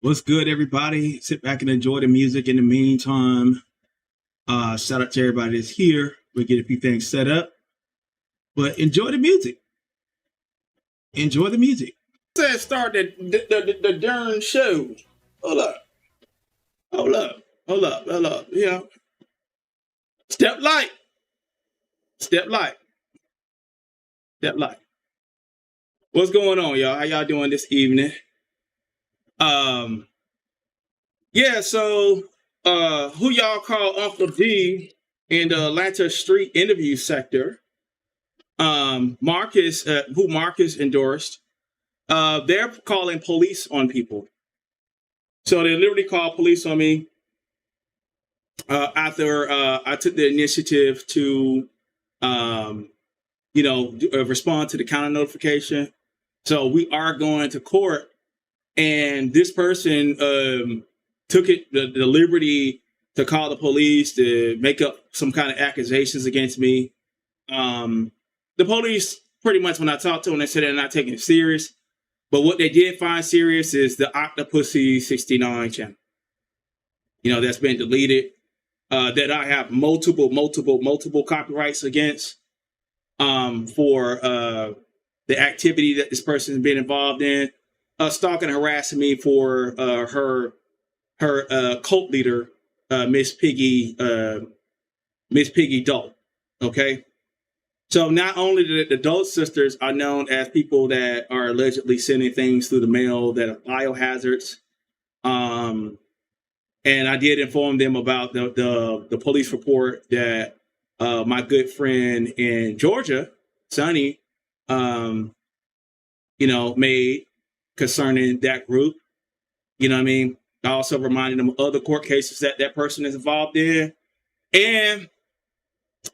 What's good, everybody? Sit back and enjoy the music in the meantime. Shout out to everybody that's here. We'll get a few things set up, but enjoy the music. Enjoy the music. Let's start the darn show. Hold up. Hold up. Hold up. Hold up. Yeah. Step light. Step light. Step light. What's going on, y'all? How y'all doing this evening? Yeah, so who y'all call Uncle D in the Atlanta street interview sector? Marcus, who Marcus endorsed, they're calling police on people. So they literally called police on me after I took the initiative to, respond to the counter notification. So we are going to court, and this person took the liberty to call the police to make up some kind of accusations against me. The police, pretty much when I talked to them, they said they're not taking it serious. But what they did find serious is the Octapussy 69 channel. That's been deleted. That I have multiple copyrights against for the activity that this person has been involved in. Stalking and harassing me for her cult leader, Miss Piggy Dolt. Okay. So not only the Dolt sisters are known as people that are allegedly sending things through the mail that are biohazards, and I did inform them about the police report that my good friend in Georgia, Sonny, made concerning that group. You know what I mean? I also reminded them of other court cases that person is involved in. And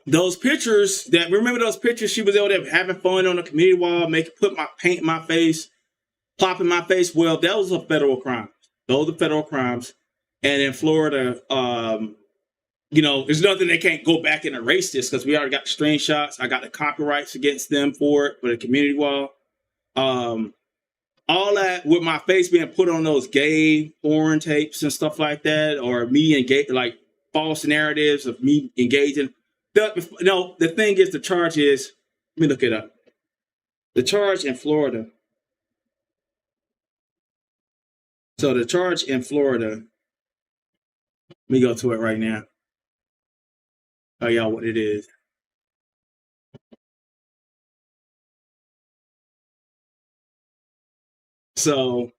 those pictures remember those pictures she was over there having fun on the community wall, paint in my face, plopping my face. Well, those are federal crimes. Those are federal crimes. And in Florida, there's nothing they can't go back and erase this because we already got the screenshots. I got the copyrights against them for the community wall. All that with my face being put on those gay porn tapes and stuff like that, or me engage like false narratives of me engaging. The thing is, the charge is, let me look it up. The charge in Florida. So the charge in Florida, let me go to it right now. Tell y'all what it is. So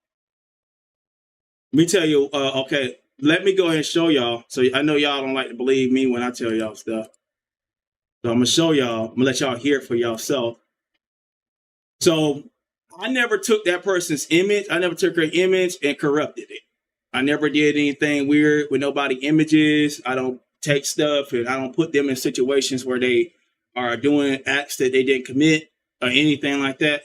let me tell you, okay, let me go ahead and show y'all. So I know y'all don't like to believe me when I tell y'all stuff. So I'm going to show y'all. I'm going to let y'all hear it for yourself. So I never took that person's image. I never took her image and corrupted it. I never did anything weird with nobody images. I don't take stuff and I don't put them in situations where they are doing acts that they didn't commit or anything like that.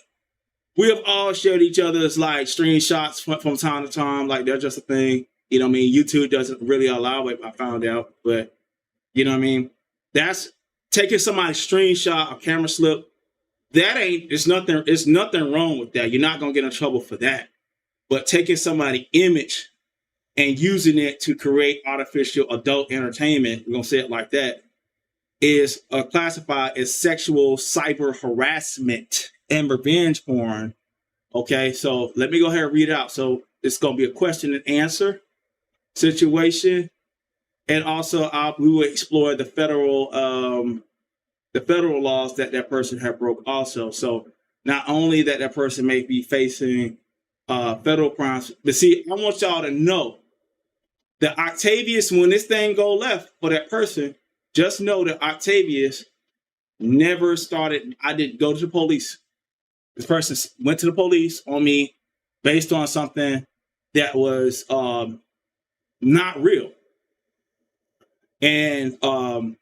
We have all shared each other's like screenshots from time to time. Like they're just a thing. You know what I mean? YouTube doesn't really allow it, I found out. But you know what I mean? That's taking somebody's screenshot or camera slip. It's nothing wrong with that. You're not gonna get in trouble for that. But taking somebody's image and using it to create artificial adult entertainment, we're gonna say it like that, is classified as sexual cyber harassment and revenge porn. Okay, so let me go ahead and read it out. So it's going to be a question and answer situation, and also we will explore the federal laws that person had broke. Also, so not only that person may be facing federal crimes, but see, I want y'all to know that Octavius, when this thing go left for that person, just know that Octavius never started. I didn't go to the police. This person went to the police on me based on something that was not real. And, I'm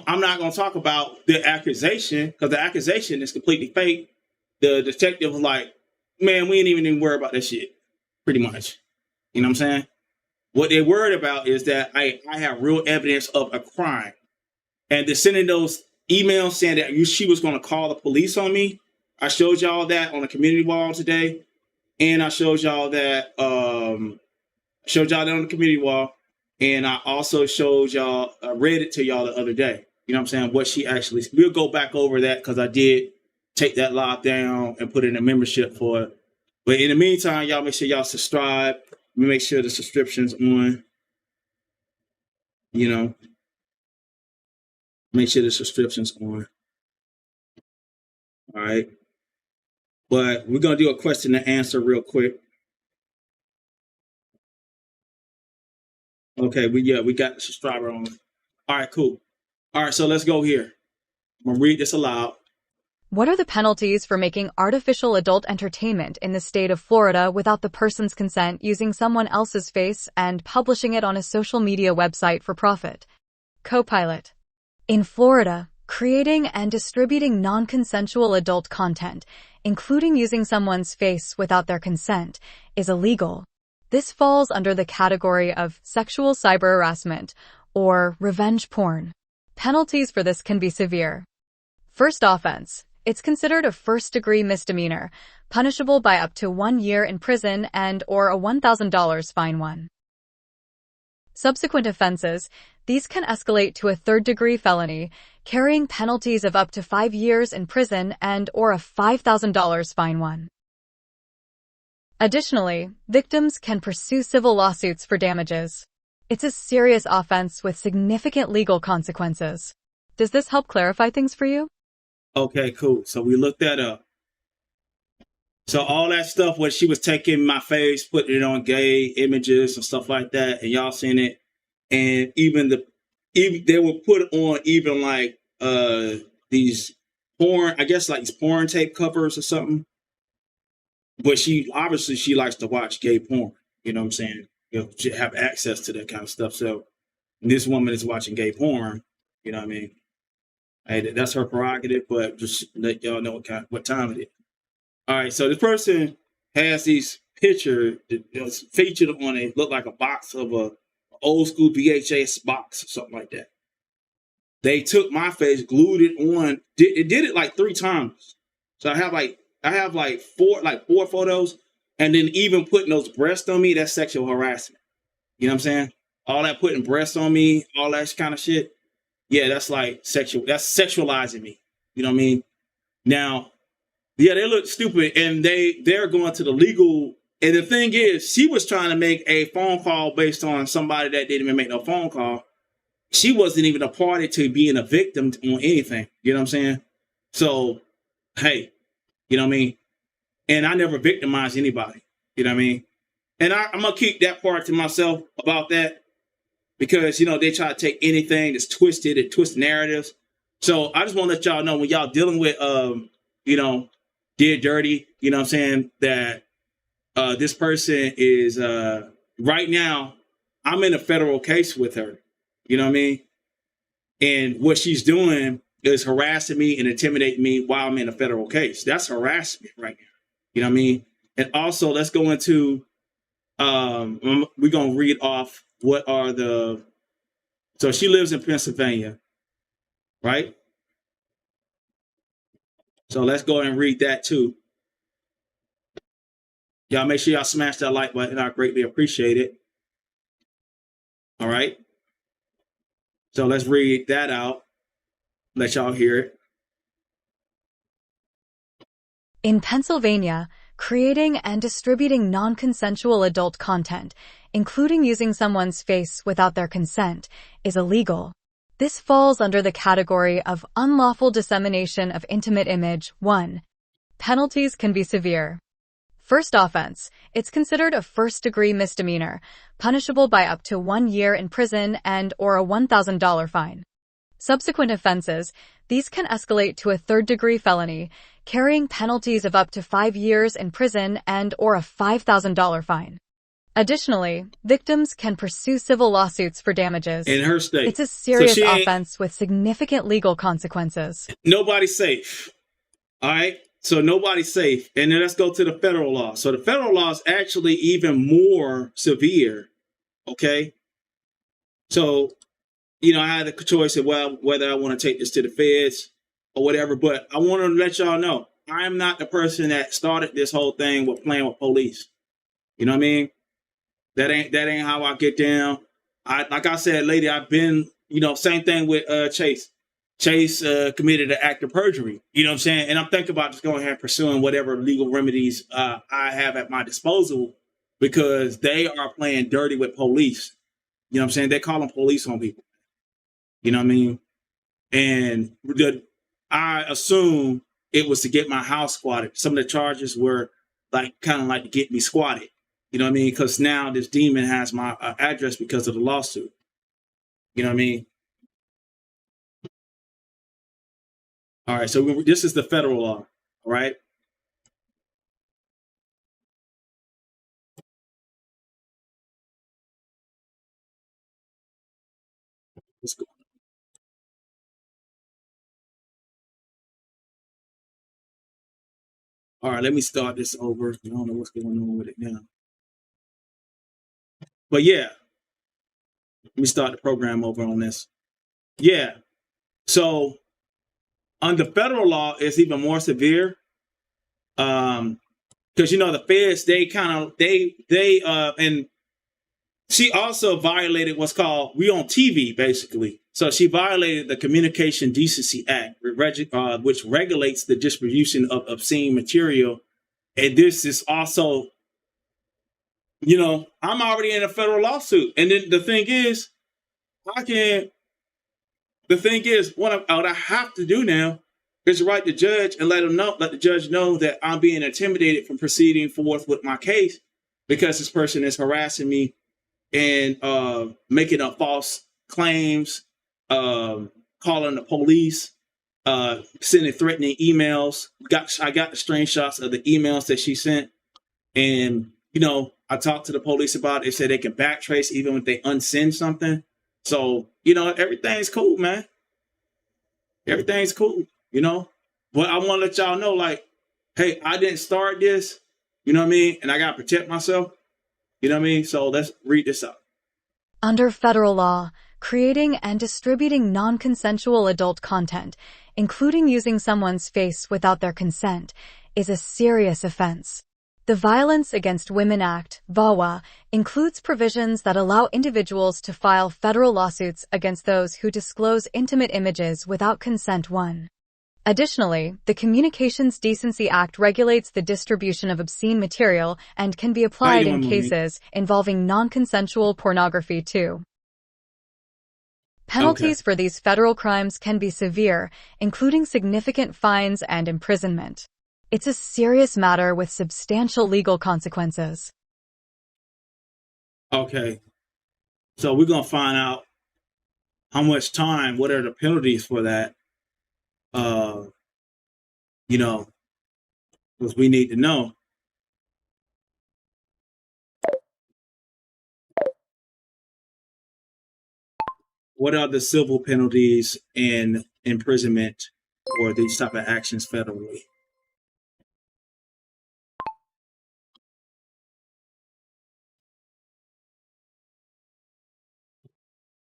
not going to talk about the accusation because the accusation is completely fake. The detective was like, man, we ain't even worry about that shit, pretty much. You know what I'm saying? What they're worried about is that I have real evidence of a crime. And they're sending those emails saying that she was going to call the police on me. I showed y'all that on the community wall today. And I showed y'all that on the community wall. And I also showed y'all, read it to y'all the other day. You know what I'm saying? What she actually, we'll go back over that because I did take that live down and put in a membership for it. But in the meantime, y'all make sure y'all subscribe. Make sure the subscription's on. You know, make sure the subscription's on. All right. But we're going to do a question and answer real quick. Okay, we got the subscriber on. All right, cool. All right, so let's go here. I'm going to read this aloud. What are the penalties for making artificial adult entertainment in the state of Florida without the person's consent using someone else's face and publishing it on a social media website for profit? Copilot. In Florida, creating and distributing non-consensual adult content, including using someone's face without their consent, is illegal. This falls under the category of sexual cyber harassment or revenge porn. Penalties for this can be severe. First offense. It's considered a first-degree misdemeanor, punishable by up to 1 year in prison and or a $1,000 fine. 1. Subsequent offenses. These can escalate to a third-degree felony, carrying penalties of up to 5 years in prison and or a $5,000 fine. 1. Additionally, victims can pursue civil lawsuits for damages. It's a serious offense with significant legal consequences. Does this help clarify things for you? Okay, cool. So we looked that up. So all that stuff where she was taking my face, putting it on gay images and stuff like that, and y'all seen it, and even they were put on even like these porn, I guess like these porn tape covers or something. But she likes to watch gay porn. You know what I'm saying? She have access to that kind of stuff. So this woman is watching gay porn. You know what I mean? Hey, that's her prerogative, but just let y'all know what time it is. All right, so this person has these pictures that's featured on it. Look like a box of a old school VHS box or something like that. They took my face, glued it on. It did it like 3 times. So I have like four photos, and then even putting those breasts on me. That's sexual harassment. You know what I'm saying? All that putting breasts on me, all that kind of shit. Yeah, that's like sexual. That's sexualizing me. You know what I mean? Now, yeah, they look stupid, and they're going to the legal. And the thing is, she was trying to make a phone call based on somebody that didn't even make no phone call. She wasn't even a party to being a victim on anything. You know what I'm saying? So, hey, you know what I mean? And I never victimized anybody. You know what I mean? And I'm gonna keep that part to myself about that. Because, they try to take anything that's twisted and twist narratives. So I just want to let y'all know when y'all dealing with, Dear Dirty, you know what I'm saying, that this person is, right now, I'm in a federal case with her. You know what I mean? And what she's doing is harassing me and intimidating me while I'm in a federal case. That's harassment right now. You know what I mean? And also, let's go into, we're going to read off what are so she lives in Pennsylvania, right? So let's go ahead and read that too. Y'all make sure y'all smash that like button. I greatly appreciate it. All right. So let's read that out. Let y'all hear it. In Pennsylvania, creating and distributing non-consensual adult content, including using someone's face without their consent, is illegal. This falls under the category of unlawful dissemination of intimate image. 1. Penalties can be severe. First offense. It's considered a first-degree misdemeanor, punishable by up to 1 year in prison and or a $1,000 fine. Subsequent offenses. These can escalate to a third-degree felony, carrying penalties of up to 5 years in prison and or a $5,000 fine. Additionally, victims can pursue civil lawsuits for damages. In her state. It's a serious offense with significant legal consequences. Nobody's safe. All right? So nobody's safe. And then let's go to the federal law. So the federal law is actually even more severe. Okay? So, I had the choice of whether I want to take this to the feds or whatever. But I want to let y'all know, I'm not the person that started this whole thing with playing with police. You know what I mean? That ain't how I get down. Like I said, lady, I've been, same thing with Chase. Chase committed an act of perjury. You know what I'm saying? And I'm thinking about just going ahead and pursuing whatever legal remedies I have at my disposal, because they are playing dirty with police. You know what I'm saying? They're calling police on people. You know what I mean? And I assume it was to get my house squatted. Some of the charges were kind of like to get me squatted. You know what I mean? Because now this demon has my address because of the lawsuit. You know what I mean? All right. So this is the federal law. All right. Let's go. All right. Let me start this over. I don't know what's going on with it now. But yeah, let me start the program over on this. Yeah. So under federal law, it's even more severe. Because the feds, and she also violated what's called, we on TV basically. So she violated the Communication Decency Act, which regulates the distribution of obscene material. And this is also, I'm already in a federal lawsuit. And then the thing is, what I have to do now is write the judge and let the judge know that I'm being intimidated from proceeding forth with my case because this person is harassing me and making up false claims, calling the police, sending threatening emails. I got the screenshots of the emails that she sent. And, I talked to the police about it. They said they can backtrace even if they unsend something. So, everything's cool, man. Everything's cool, But I want to let y'all know, hey, I didn't start this, you know what I mean? And I got to protect myself, you know what I mean? So let's read this up. Under federal law, creating and distributing non-consensual adult content, including using someone's face without their consent, is a serious offense. The Violence Against Women Act, VAWA, includes provisions that allow individuals to file federal lawsuits against those who disclose intimate images without consent. Additionally, the Communications Decency Act regulates the distribution of obscene material and can be applied in cases involving non-consensual pornography too. Penalties for these federal crimes can be severe, including significant fines and imprisonment. It's a serious matter with substantial legal consequences. Okay. So we're going to find out how much time, what are the penalties for that? Because we need to know. What are the civil penalties and imprisonment for these type of actions federally?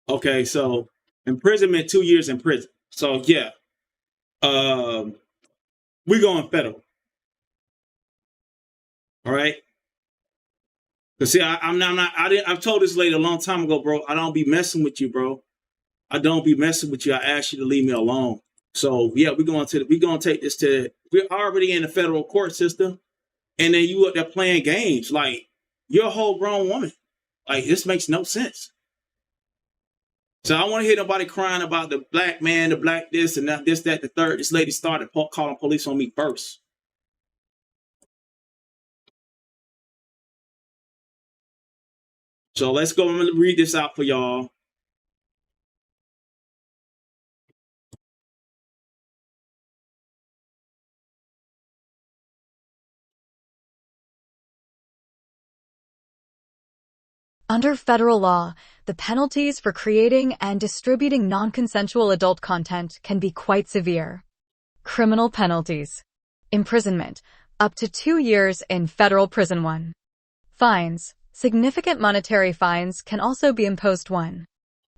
Okay, so imprisonment, 2 years in prison. So yeah, we're going federal. All right. Cause see, I've told this lady a long time ago, bro. I don't be messing with you, bro. I don't be messing with you. I ask you to leave me alone. So yeah, we're gonna take this to. We're already in the federal court system, and then you up there playing games like you're a whole grown woman. Like this makes no sense. So I want to hear nobody crying about the black man, the black this and that, this, that, the third. This lady started calling police on me first. So let's go and read this out for y'all. Under federal law, the penalties for creating and distributing non-consensual adult content can be quite severe. Criminal penalties. Imprisonment, up to 2 years in federal prison. 1. Fines. Significant monetary fines can also be imposed. 1.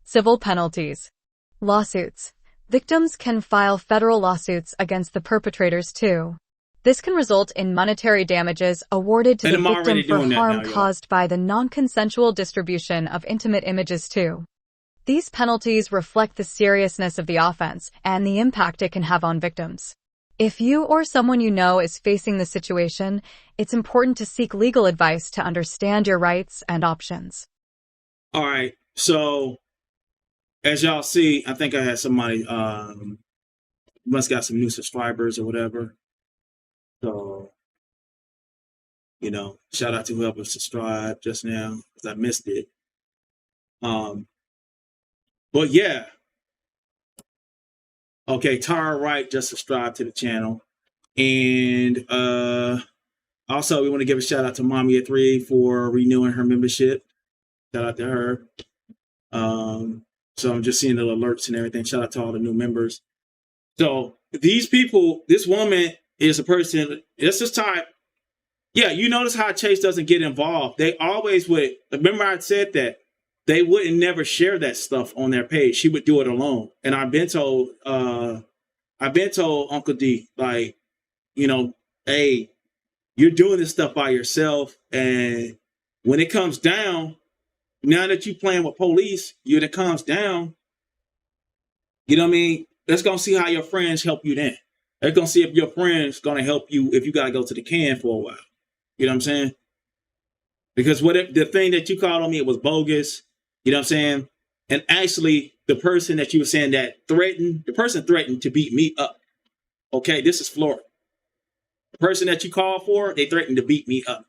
Civil penalties. Lawsuits. Victims can file federal lawsuits against the perpetrators. 2. This can result in monetary damages awarded to And the I'm victim already for doing that harm now, y'all. caused by the non-consensual distribution of intimate images too. These penalties reflect the seriousness of the offense and the impact it can have on victims. If you or someone you know is facing this situation, it's important to seek legal advice to understand your rights and options. All right. So as y'all see, I think I had somebody must got some new subscribers or whatever. So, you know, shout out to whoever subscribed just now because I missed it. But yeah. Okay, Tara Wright just subscribed to the channel. And also we want to give a shout out to Mommy at 3 for renewing her membership. Shout out to her. So I'm just seeing the alerts and everything. Shout out to all the new members. So these people, this woman is a person, it's this type. Yeah, you notice how Chase doesn't get involved. They always would, remember I said that, they wouldn't never share that stuff on their page. She would do it alone. And I've been told Uncle D, like, you know, hey, you're doing this stuff by yourself. And when it comes down, now that you're playing with police, when it comes down, you know what I mean? Let's go see how your friends help you then. Let's go see if your friend's going to help you if you got to go to the can for a while. You know what I'm saying? Because what if the thing that you called on me, it was bogus. You know what I'm saying? And actually, the person that you were saying that threatened, the person threatened to beat me up. Okay, this is Florida. The person that you called for, they threatened to beat me up.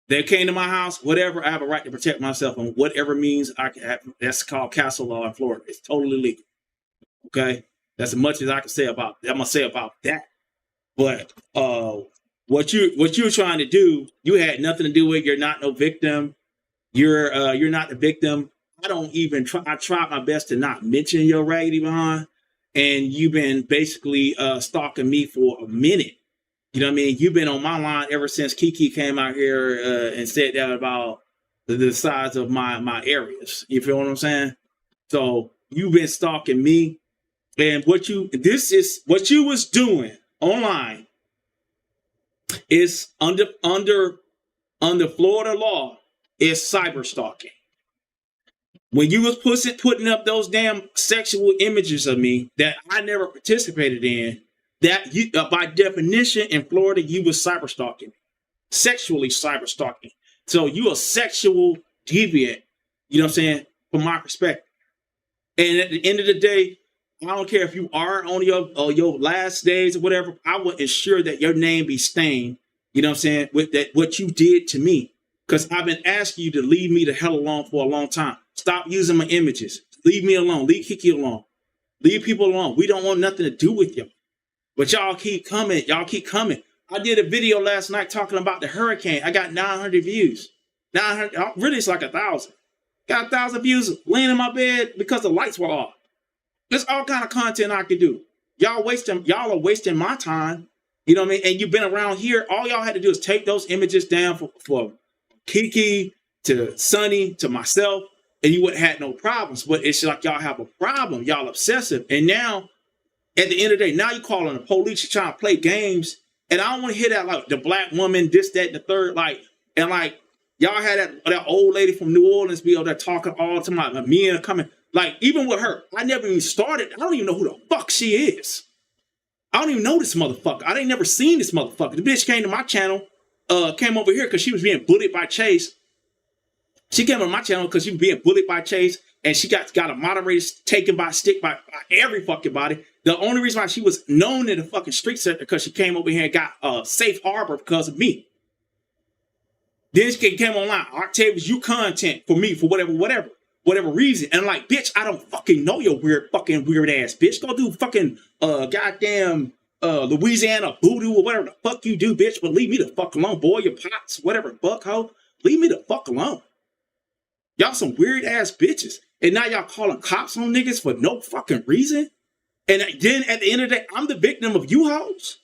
They came to my house, whatever. I have a right to protect myself on whatever means I can have. That's called castle law in Florida. It's totally legal. Okay, that's as much as I can say about. I'm gonna say about that. But what you were trying to do, you had nothing to do with. You're not no victim. You're not the victim. I don't even try. I tried my best to not mention your raggedy behind, and you've been basically stalking me for a minute. You know what I mean? You've been on my line ever since Kiki came out here and said that about the size of my areas. You feel what I'm saying? So you've been stalking me, and what you was doing online is under Florida law is cyber stalking. When you was putting up those damn sexual images of me that I never participated in, that you by definition in Florida you was cyber stalking, sexually cyber stalking. So you a sexual deviant. You know what I'm saying? From my perspective. And at the end of the day, I don't care if you are on your last days or whatever. I will ensure that your name be stained. You know what I'm saying? With that, what you did to me. Because I've been asking you to leave me the hell alone for a long time. Stop using my images. Leave me alone. Leave Kiki alone. Leave people alone. We don't want nothing to do with you. But y'all keep coming. Y'all keep coming. I did a video last night talking about the hurricane. I got 900 views. 900. Really, it's like 1,000. Got 1,000 views laying in my bed because the lights were off. There's all kind of content I can do. Y'all are wasting my time. You know what I mean? And you've been around here. All y'all had to do is take those images down for Kiki to Sonny to myself, and you wouldn't have had no problems. But it's like y'all have a problem. Y'all obsessive. And now, at the end of the day, now you're calling the police, you're trying to play games. And I don't want to hear that, like, the black woman, this, that, and the third. Like, and like, y'all had that old lady from New Orleans be over there talking all the time about me and coming. Like, even with her, I never even started. I don't even know who the fuck she is. I don't even know this motherfucker. I ain't never seen this motherfucker. The bitch came to my channel, came over here because she was being bullied by Chase. She came on my channel because she was being bullied by Chase, and she got a moderator taken by stick by every fucking body. The only reason why she was known in the fucking street sector because she came over here and got a safe harbor because of me. Then she came online. Octavius, you content for me for whatever reason. And like, bitch, I don't fucking know your weird ass bitch. Go do fucking goddamn Louisiana voodoo or whatever the fuck you do, bitch. But leave me the fuck alone, boy. Your pots, whatever, buckho. Leave me the fuck alone. Y'all some weird ass bitches. And now y'all calling cops on niggas for no fucking reason. And then at the end of the day, I'm the victim of you hoes.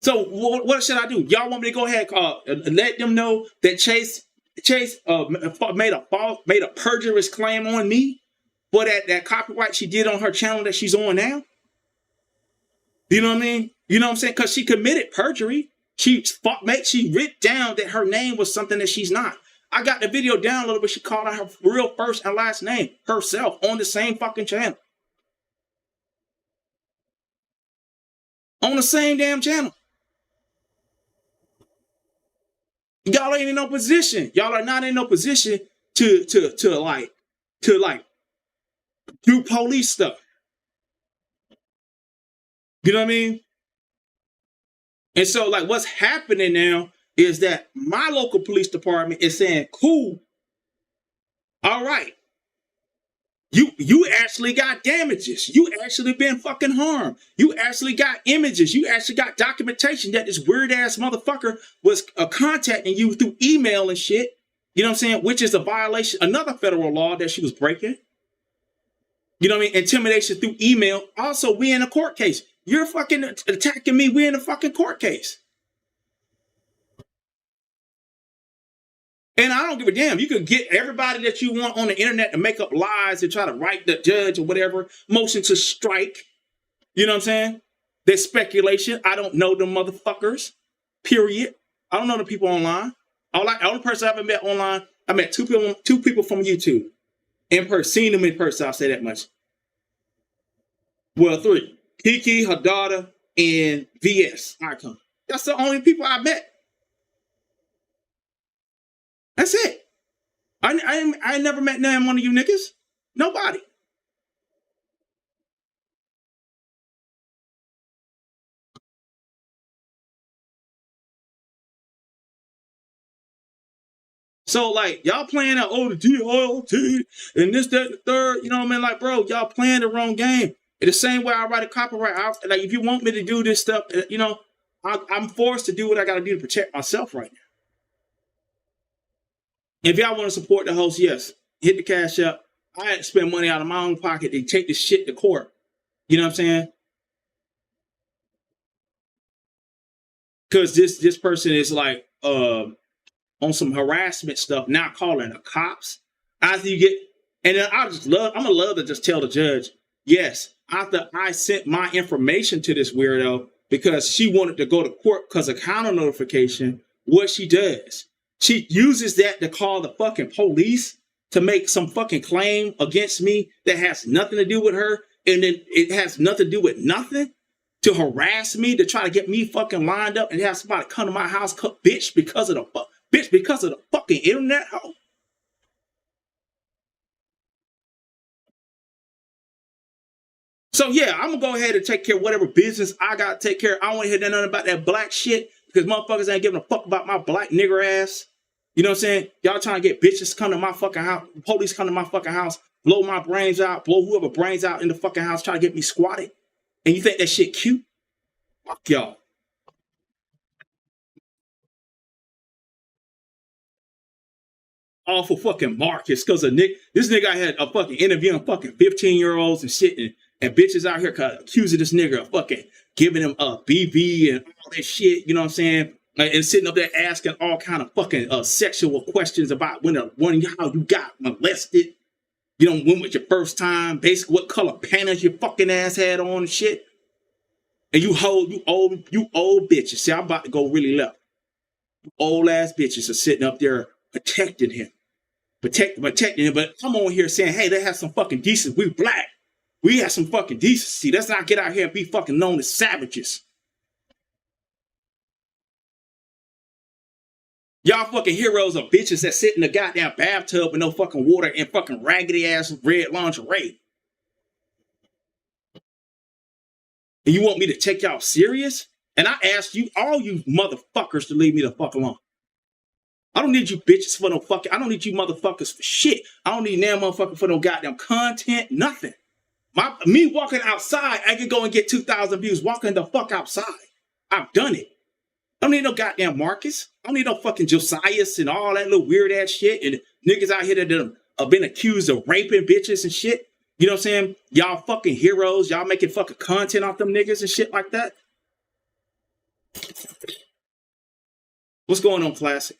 So what should I do? Y'all want me to go ahead and let them know that Chase made a perjurious claim on me for that copyright she did on her channel that she's on now? You know what I mean? You know what I'm saying? Because she committed perjury. She writ down that her name was something that she's not. I got the video downloaded, but she called out her real first and last name herself on the same fucking channel. On the same damn channel. Y'all ain't in no position. Y'all are not in no position to like do police stuff. You know what I mean? And so like what's happening now is that my local police department is saying, cool, all right. You actually got damages. You actually been fucking harmed. You actually got images. You actually got documentation that this weird ass motherfucker was contacting you through email and shit. You know what I'm saying? Which is a violation, another federal law that she was breaking. You know what I mean? Intimidation through email. Also, we in a court case. You're fucking attacking me. We in a fucking court case. And I don't give a damn. You could get everybody that you want on the internet to make up lies and try to write the judge or whatever, motion to strike. You know what I'm saying? There's speculation. I don't know them motherfuckers. Period. I don't know the people online. The only person I ever met online, I met two people from YouTube. In person, seen them in person, I'll say that much. Well, three. Kiki, her daughter, and VS Icon. That's the only people I met. That's it. I never met none one of you niggas. Nobody. So like y'all playing that the DLT and this, that, and the third, you know what I mean? Like, bro, y'all playing the wrong game. In the same way I write a copyright, like if you want me to do this stuff, you know, I'm forced to do what I gotta do to protect myself right now. If y'all want to support the host, yes, hit the cash up. I had to spend money out of my own pocket to take this shit to court. You know what I'm saying? Because this person is like on some harassment stuff, now calling the cops. After you get, and then I'm gonna love to just tell the judge, yes, after I sent my information to this weirdo because she wanted to go to court because of counter notification, what she does, she uses that to call the fucking police to make some fucking claim against me that has nothing to do with her, and then it has nothing to do with nothing, to harass me, to try to get me fucking lined up and have somebody come to my house, bitch, because of the fucking internet. Hoe. So yeah, I'm gonna go ahead and take care of whatever business I gotta take care of. I don't want to hear nothing about that black shit because motherfuckers ain't giving a fuck about my black nigger ass. You know what I'm saying? Y'all trying to get bitches come to my fucking house, police come to my fucking house, blow my brains out, blow whoever brains out in the fucking house, try to get me squatted. And you think that shit cute? Fuck y'all. All for fucking Marcus, because this nigga had a fucking interviewing fucking 15-year-olds and shit, and bitches out here accusing this nigga of fucking giving him a BB and all that shit, you know what I'm saying? And sitting up there asking all kind of fucking sexual questions about when how you got molested. You know, when was your first time? Basically, what color panties your fucking ass had on and shit. And you old bitches. See, I'm about to go really left. Old ass bitches are sitting up there protecting him. Protecting him, but come on here saying, hey, they have some fucking decency. We black. We have some fucking decency. Let's not get out here and be fucking known as savages. Y'all fucking heroes are bitches that sit in the goddamn bathtub with no fucking water and fucking raggedy ass red lingerie. And you want me to take y'all serious? And I asked you, all you motherfuckers, to leave me the fuck alone. I don't need you bitches for no fucking, I don't need you motherfuckers for shit. I don't need damn motherfucker for no goddamn content, nothing. Me walking outside, I can go and get 2,000 views walking the fuck outside. I've done it. I don't need no goddamn Marcus. I don't need no fucking Josias and all that little weird ass shit. And niggas out here that have been accused of raping bitches and shit. You know what I'm saying? Y'all fucking heroes. Y'all making fucking content off them niggas and shit like that. What's going on, Classic?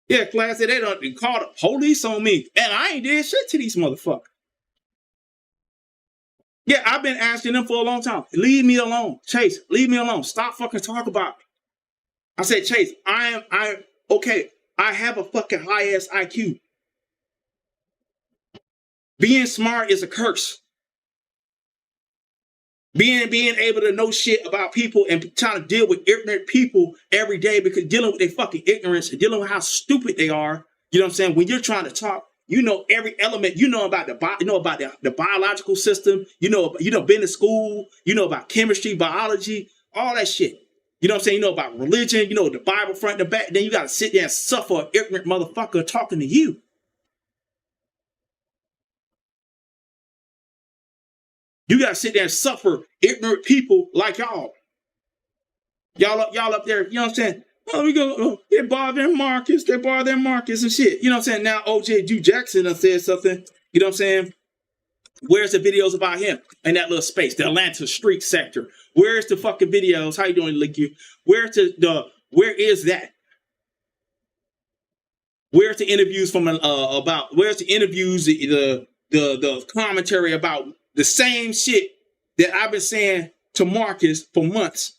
Yeah, class, they done called the police on me. And I ain't did shit to these motherfuckers. Yeah, I've been asking them for a long time. Leave me alone. Chase, leave me alone. Stop fucking talking about me. I said, Chase, okay, I have a fucking high ass IQ. Being smart is a curse. Being able to know shit about people and trying to deal with ignorant people every day, because dealing with their fucking ignorance and dealing with how stupid they are. You know what I'm saying? When you're trying to talk, you know every element. You know about the biological system. You know been to school. You know about chemistry, biology, all that shit. You know what I'm saying? You know about religion. You know the Bible front and back. Then you got to sit there and suffer an ignorant motherfucker talking to you. You got to sit there and suffer ignorant people like y'all. Y'all up there, you know what I'm saying? Oh, we go, they borrow their markets and shit. You know what I'm saying? Now OJ Drew Jackson done said something, you know what I'm saying? Where's the videos about him in that little space, the Atlanta street sector? Where's the fucking videos? How you doing, Link you? Where is that? Where's the interviews from where's the interviews, the commentary about the same shit that I've been saying to Marcus for months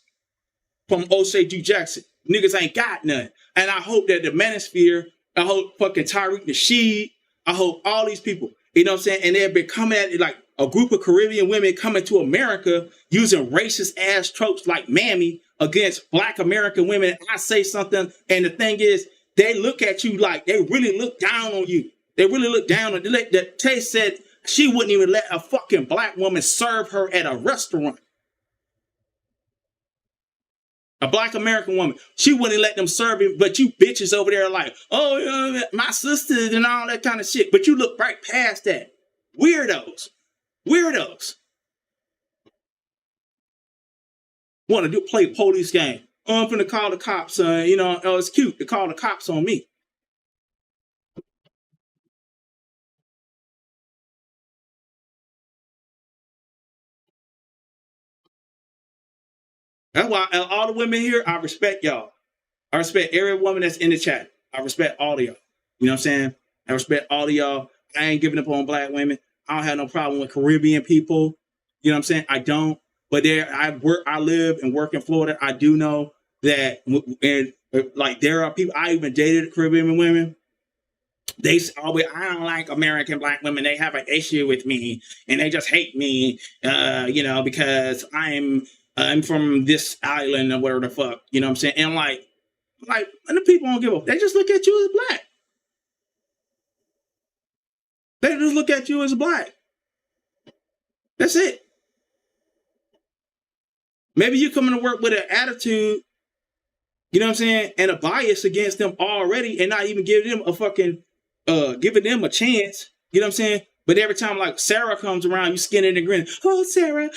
from O'Shea Drew Jackson? Niggas ain't got none. And I hope that the Manosphere, I hope fucking Tyreek Nasheed, I hope all these people, you know what I'm saying? And they've been coming at it like a group of Caribbean women coming to America using racist ass tropes like Mammy against Black American women. I say something, and the thing is, they look at you like they really look down on you. They really look down on you. Tay said she wouldn't even let a fucking Black woman serve her at a restaurant. A Black American woman. She wouldn't let them serve him, but you bitches over there like, oh, my sisters and all that kind of shit. But you look right past that. Weirdos. Want to play police game. Oh, I'm finna call the cops. It's cute to call the cops on me. That's why all the women here, I respect y'all. I respect every woman that's in the chat. I respect all of y'all. You know what I'm saying? I respect all of y'all. I ain't giving up on Black women. I don't have no problem with Caribbean people. You know what I'm saying? I don't. But I live and work in Florida. I do know that, and like there are people. I even dated Caribbean women. They always, I don't like American Black women. They have an issue with me, and they just hate me, because I'm from this island or whatever the fuck. You know what I'm saying? And and the people don't give a. They just look at you as Black. They just look at you as Black. That's it. Maybe you're coming to work with an attitude, you know what I'm saying, and a bias against them already, and not even giving them a chance. You know what I'm saying? But every time like Sarah comes around, you skin it and grin. Oh, Sarah,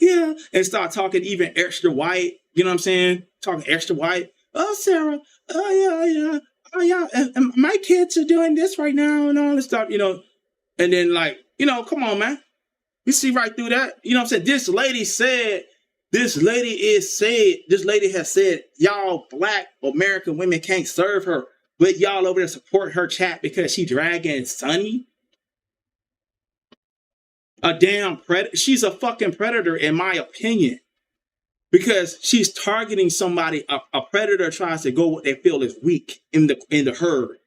yeah, and start talking even extra white. You know what I'm saying? Talking extra white. Oh, Sarah, yeah, oh yeah, and my kids are doing this right now and all this stuff. And then come on, man. You see right through that. You know what I'm saying? This lady has said, y'all Black American women can't serve her, but y'all over there support her chat because she dragging Sonny. A damn predator. She's a fucking predator, in my opinion, because she's targeting somebody. A predator tries to go what they feel is weak in the herd.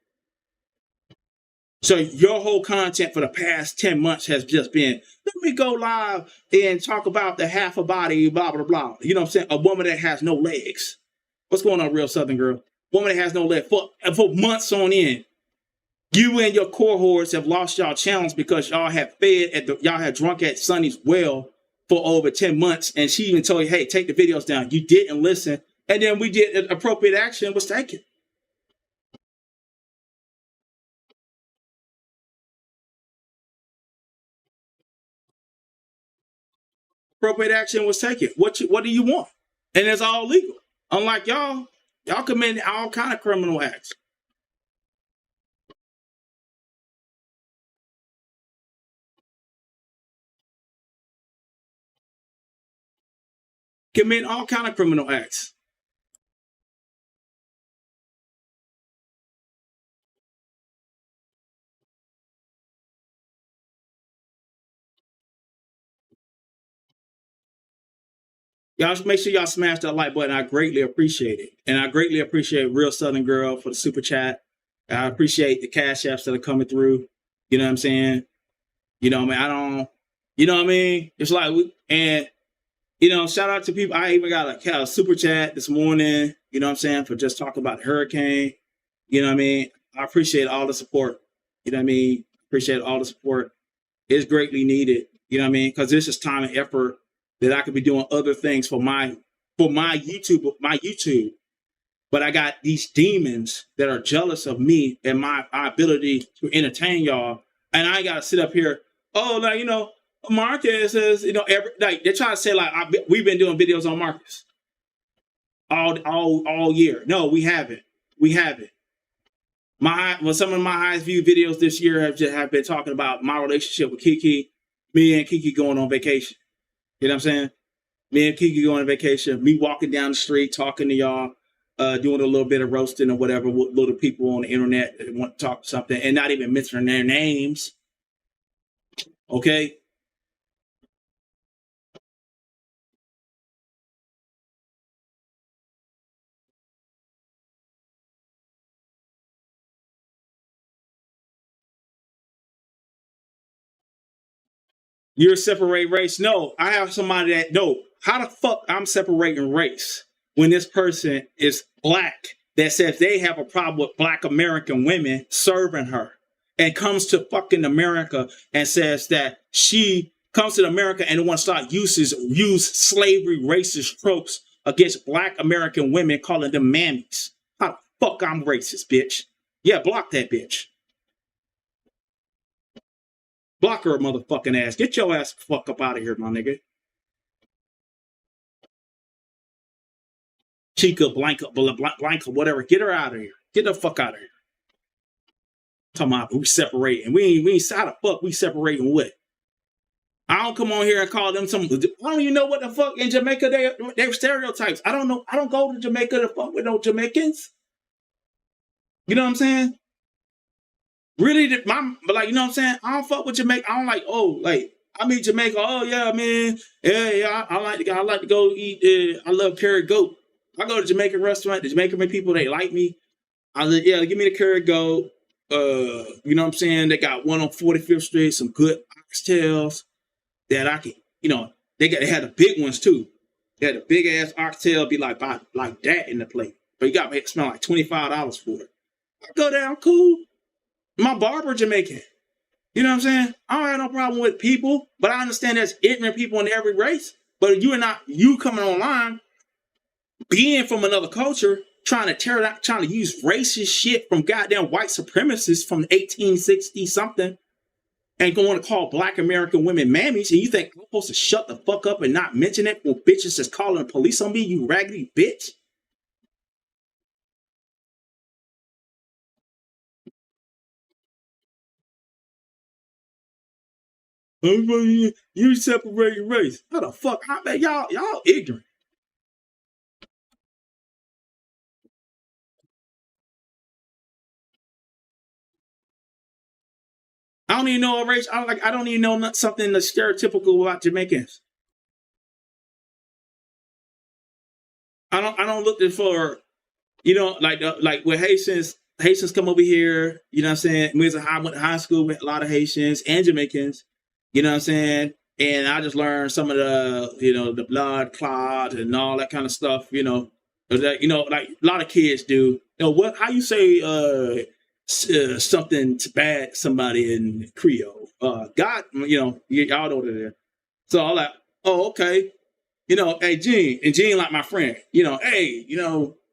So your whole content for the past 10 months has just been, let me go live and talk about the half a body, blah, blah, blah. You know what I'm saying? A woman that has no legs. What's going on, real Southern girl? Woman that has no legs for months on end. You and your cohorts have lost y'all channels because y'all have y'all had drunk at Sonny's well for over 10 months. And she even told you, hey, take the videos down. You didn't listen. And then we did appropriate action was taken. Appropriate action was taken. What do you want? And it's all legal. Unlike y'all commit all kind of criminal acts. Commit all kind of criminal acts. Y'all make sure y'all smash that like button. I greatly appreciate it. And I greatly appreciate Real Southern Girl for the super chat. I appreciate the cash apps that are coming through. You know what I'm saying? You know what I mean? I don't, you know what I mean? It's like, shout out to people. I even got a super chat this morning, you know what I'm saying, for just talking about the hurricane. You know what I mean? I appreciate all the support. You know what I mean? Appreciate all the support. It's greatly needed. You know what I mean? Because this is time and effort that I could be doing other things for my YouTube. But I got these demons that are jealous of me and my ability to entertain y'all. And I got to sit up here. Oh, like, Marcus says, they're trying to say like we've been doing videos on Marcus all year. No, we haven't. We haven't. Some of my highest viewed videos this year have been talking about my relationship with Kiki, me and Kiki going on vacation. You know what I'm saying? Me and Kiki going on vacation, me walking down the street, talking to y'all, doing a little bit of roasting or whatever with little people on the internet that want to talk something and not even mentioning their names. Okay? You're separating race. No, I have somebody that, no, how the fuck I'm separating race when this person is black that says they have a problem with black American women serving her and comes to fucking America and says that she comes to America and wants to start use slavery racist tropes against black American women, calling them mammies. How the fuck I'm racist, bitch? Yeah, block that bitch. Block her motherfucking ass. Get your ass the fuck up out of here, my nigga. Chica, Blanca, whatever. Get her out of here. Get the fuck out of here. Talking about we separating. We ain't how the fuck we separating what? I don't come on here and call them some. I don't even know what the fuck in Jamaica they're stereotypes. I don't know. I don't go to Jamaica to fuck with no Jamaicans. You know what I'm saying? Really, but like, you know what I'm saying? I don't fuck with Jamaica. I don't like, I mean Jamaica. Oh yeah, man. Yeah. I like to go eat. I love curry goat. I go to Jamaican restaurant. The Jamaican people, they like me. Give me the curry goat. You know what I'm saying? They got one on 45th Street, some good oxtails that I can, they had the big ones too. They had a big ass oxtail, be like that in the plate. But you got to spend like $25 for it. I go down, cool. My barber Jamaican. You know what I'm saying? I don't have no problem with people, but I understand there's ignorant people in every race. But you coming online, being from another culture, trying to tear it out, trying to use racist shit from goddamn white supremacists from 1860 something, and going to call black American women mammies, and you think I'm supposed to shut the fuck up and not mention it when bitches just calling the police on me, you raggedy bitch? You separate race. How the fuck? How man, y'all ignorant. I don't even know a race. I don't even know something that's stereotypical about Jamaicans. I don't look for, like with Haitians come over here. You know what I'm saying? We went to high school with a lot of Haitians and Jamaicans. You know what I'm saying? And I just learned some of the blood clot and all that kind of stuff. Like a lot of kids do. How you say something bad to somebody in Creole? God, y'all know that. So I'm like, oh, okay. Hey, Gene, and Gene like my friend, hey,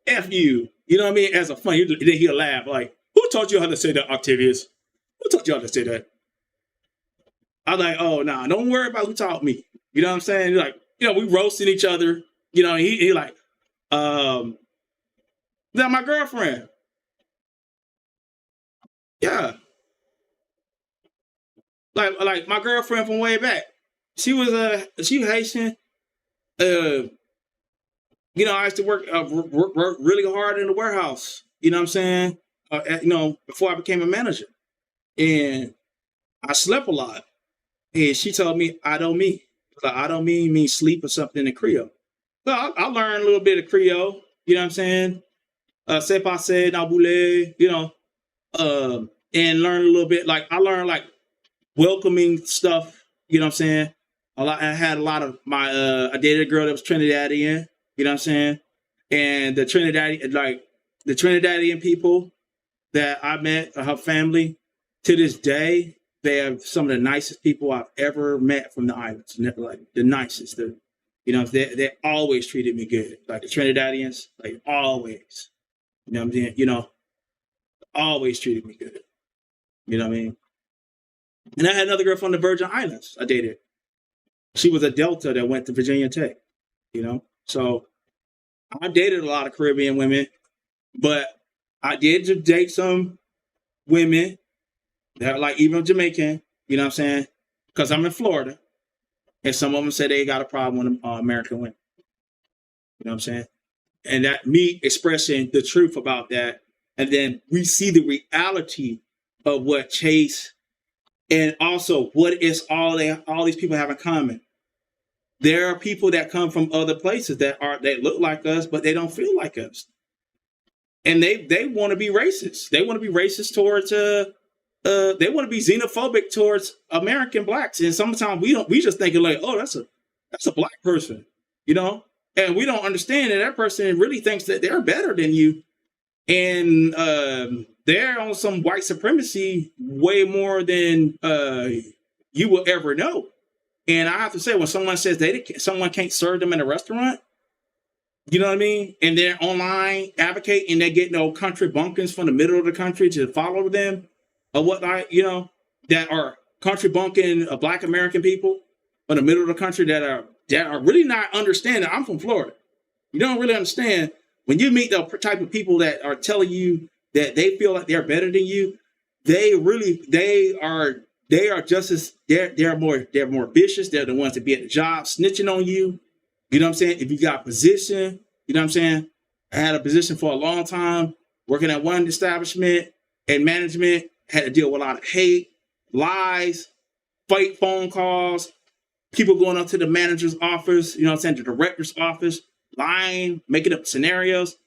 F you. You know what I mean? As a fun, then he'll laugh like, who taught you how to say that, Octavius? Who taught you how to say that? I'm like, oh, nah, don't worry about who taught me. You know what I'm saying? Like, we roasting each other. He like, that my girlfriend. Yeah. Like my girlfriend from way back. She was Haitian. I used to work really hard in the warehouse. You know what I'm saying? Before I became a manager. And I slept a lot. And she told me, I don't mean. Like, I don't mean sleep or something in Creole. So I learned a little bit of Creole. You know what I'm saying? C'est passé, naboule, and learn a little bit. Like I learned like welcoming stuff. You know what I'm saying? I had a lot of my. I dated a girl that was Trinidadian. You know what I'm saying? And the Trinidadian people that I met, her family, to this day, they have some of the nicest people I've ever met from the islands. Like the nicest. They always treated me good. Like the Trinidadians, like always. You know what I'm saying? Always treated me good. You know what I mean? And I had another girl from the Virgin Islands I dated. She was a Delta that went to Virginia Tech. So I dated a lot of Caribbean women, but I did date some women that are like even Jamaican, you know what I'm saying? Because I'm in Florida. And some of them say they got a problem with American women. You know what I'm saying? And that me expressing the truth about that. And then we see the reality of what Chase and also what is all these people have in common. There are people that come from other places that look like us, but they don't feel like us. And they want to be racist. They want to be racist towards they want to be xenophobic towards American blacks. And sometimes we just thinking like, oh, that's a black person, and we don't understand that person really thinks that they're better than you. And they're on some white supremacy way more than you will ever know. And I have to say, when someone says someone can't serve them in a restaurant, you know what I mean? And they're online advocating, and they get no country bumpkins from the middle of the country to follow them, or that are country bumpkin Black American people from the middle of the country that are really not understanding. I'm from Florida. You don't really understand when you meet the type of people that are telling you that they feel like they're better than you. They are just as they're more vicious. They're the ones that be at the job snitching on you. You know what I'm saying? If you got a position, you know what I'm saying? I had a position for a long time, working at one establishment and management, had to deal with a lot of hate, lies, fake phone calls, people going up to the manager's office, you know what I'm saying, the director's office, lying, making up scenarios,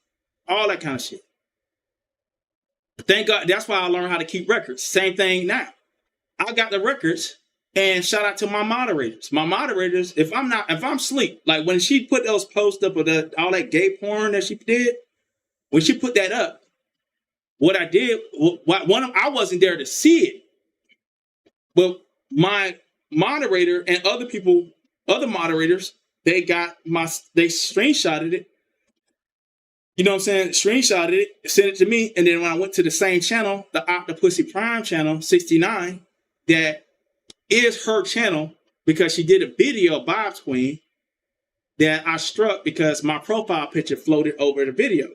all that kind of shit. But thank God, that's why I learned how to keep records. Same thing now. I got the records, and shout out to my moderators. My moderators, if I'm asleep, like when she put those posts up of all that gay porn that she did, when she put that up, what I did, I wasn't there to see it, but my moderator and other moderators, they screenshotted it. You know what I'm saying? Screenshotted it, sent it to me, and then when I went to the same channel, the Octapussy Prime channel 69, that is her channel because she did a video of Bob's Queen that I struck because my profile picture floated over the video.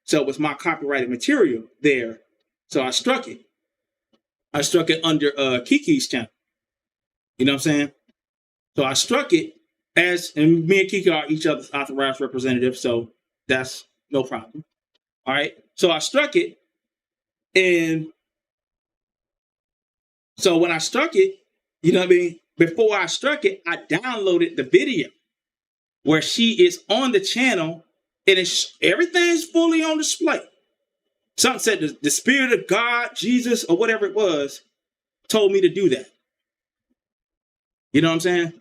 So it was my copyrighted material there. So I struck it. I struck it under Kiki's channel. You know what I'm saying? So I struck it and me and Kiki are each other's authorized representatives. So that's no problem. All right. So I struck it. And so when I struck it, you know what I mean? Before I struck it, I downloaded the video where she is on the channel and everything's fully on display. Something said the Spirit of God, Jesus, or whatever it was, told me to do that. You know what I'm saying?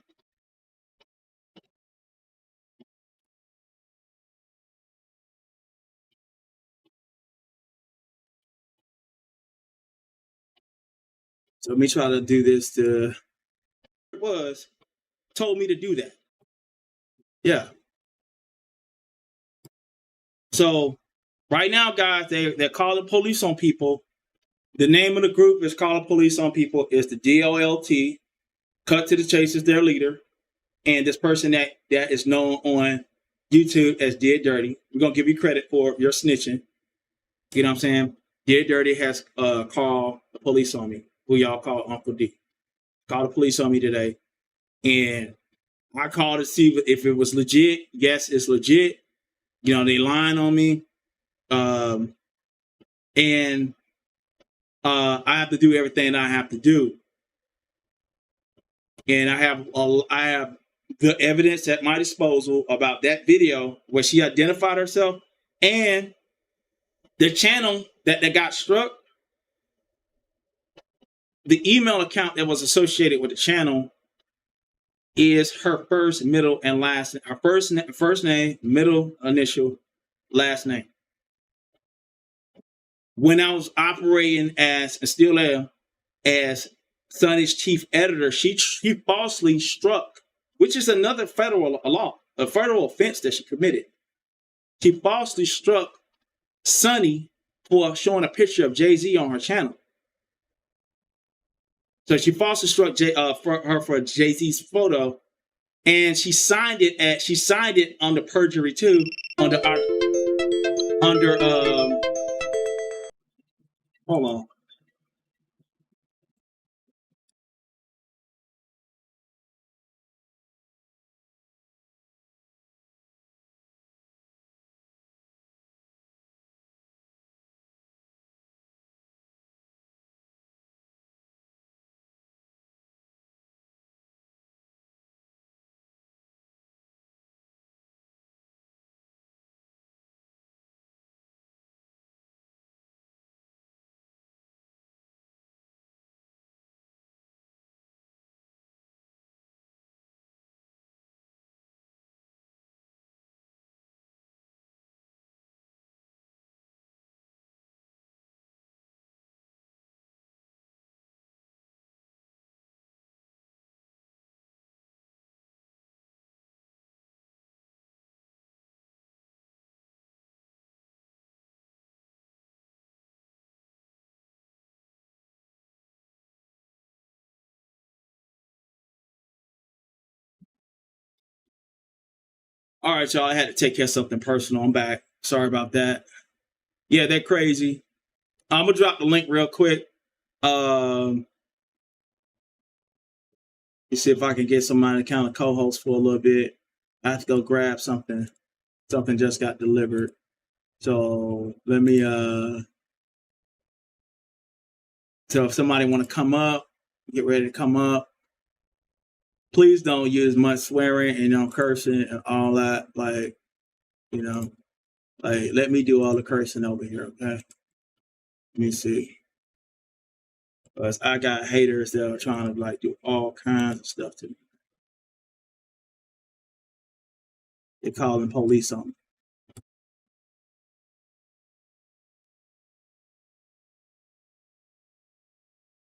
So let me try to do this. It was told me to do that. Yeah. So right now, guys, they're calling police on people. The name of the group is calling police on people. Is the DOLT. Cut to the Chase is their leader. And this person that is known on YouTube as Dead Dirty. We're going to give you credit for your snitching. You know what I'm saying? Dead Dirty has called the police on me, who y'all call Uncle D. Called the police on me today. And I called to see if it was legit. Yes, it's legit. You know, they lying on me. And I have to do everything I have to do. And I have the evidence at my disposal about that video where she identified herself, and the channel that got struck, the email account that was associated with the channel is her first, middle, and last name. Her first name, middle initial, last name. When I was operating as, and still am, as Sonny's chief editor, she falsely struck, which is another federal law, a federal offense that she committed. She falsely struck Sonny for showing a picture of Jay-Z on her channel. So she falsely struck for Jay-Z's photo, and she signed it under perjury too, under hold on. All right, y'all. I had to take care of something personal. I'm back. Sorry about that. Yeah, they're crazy. I'm gonna drop the link real quick. You see if I can get somebody to kind of co-host for a little bit. I have to go grab something. Something just got delivered. So let me so if somebody want to come up, get ready to come up. Please don't use much swearing and cursing and all that. Like, like let me do all the cursing over here, okay? Let me see. Because I got haters that are trying to like do all kinds of stuff to me. They're calling police on me.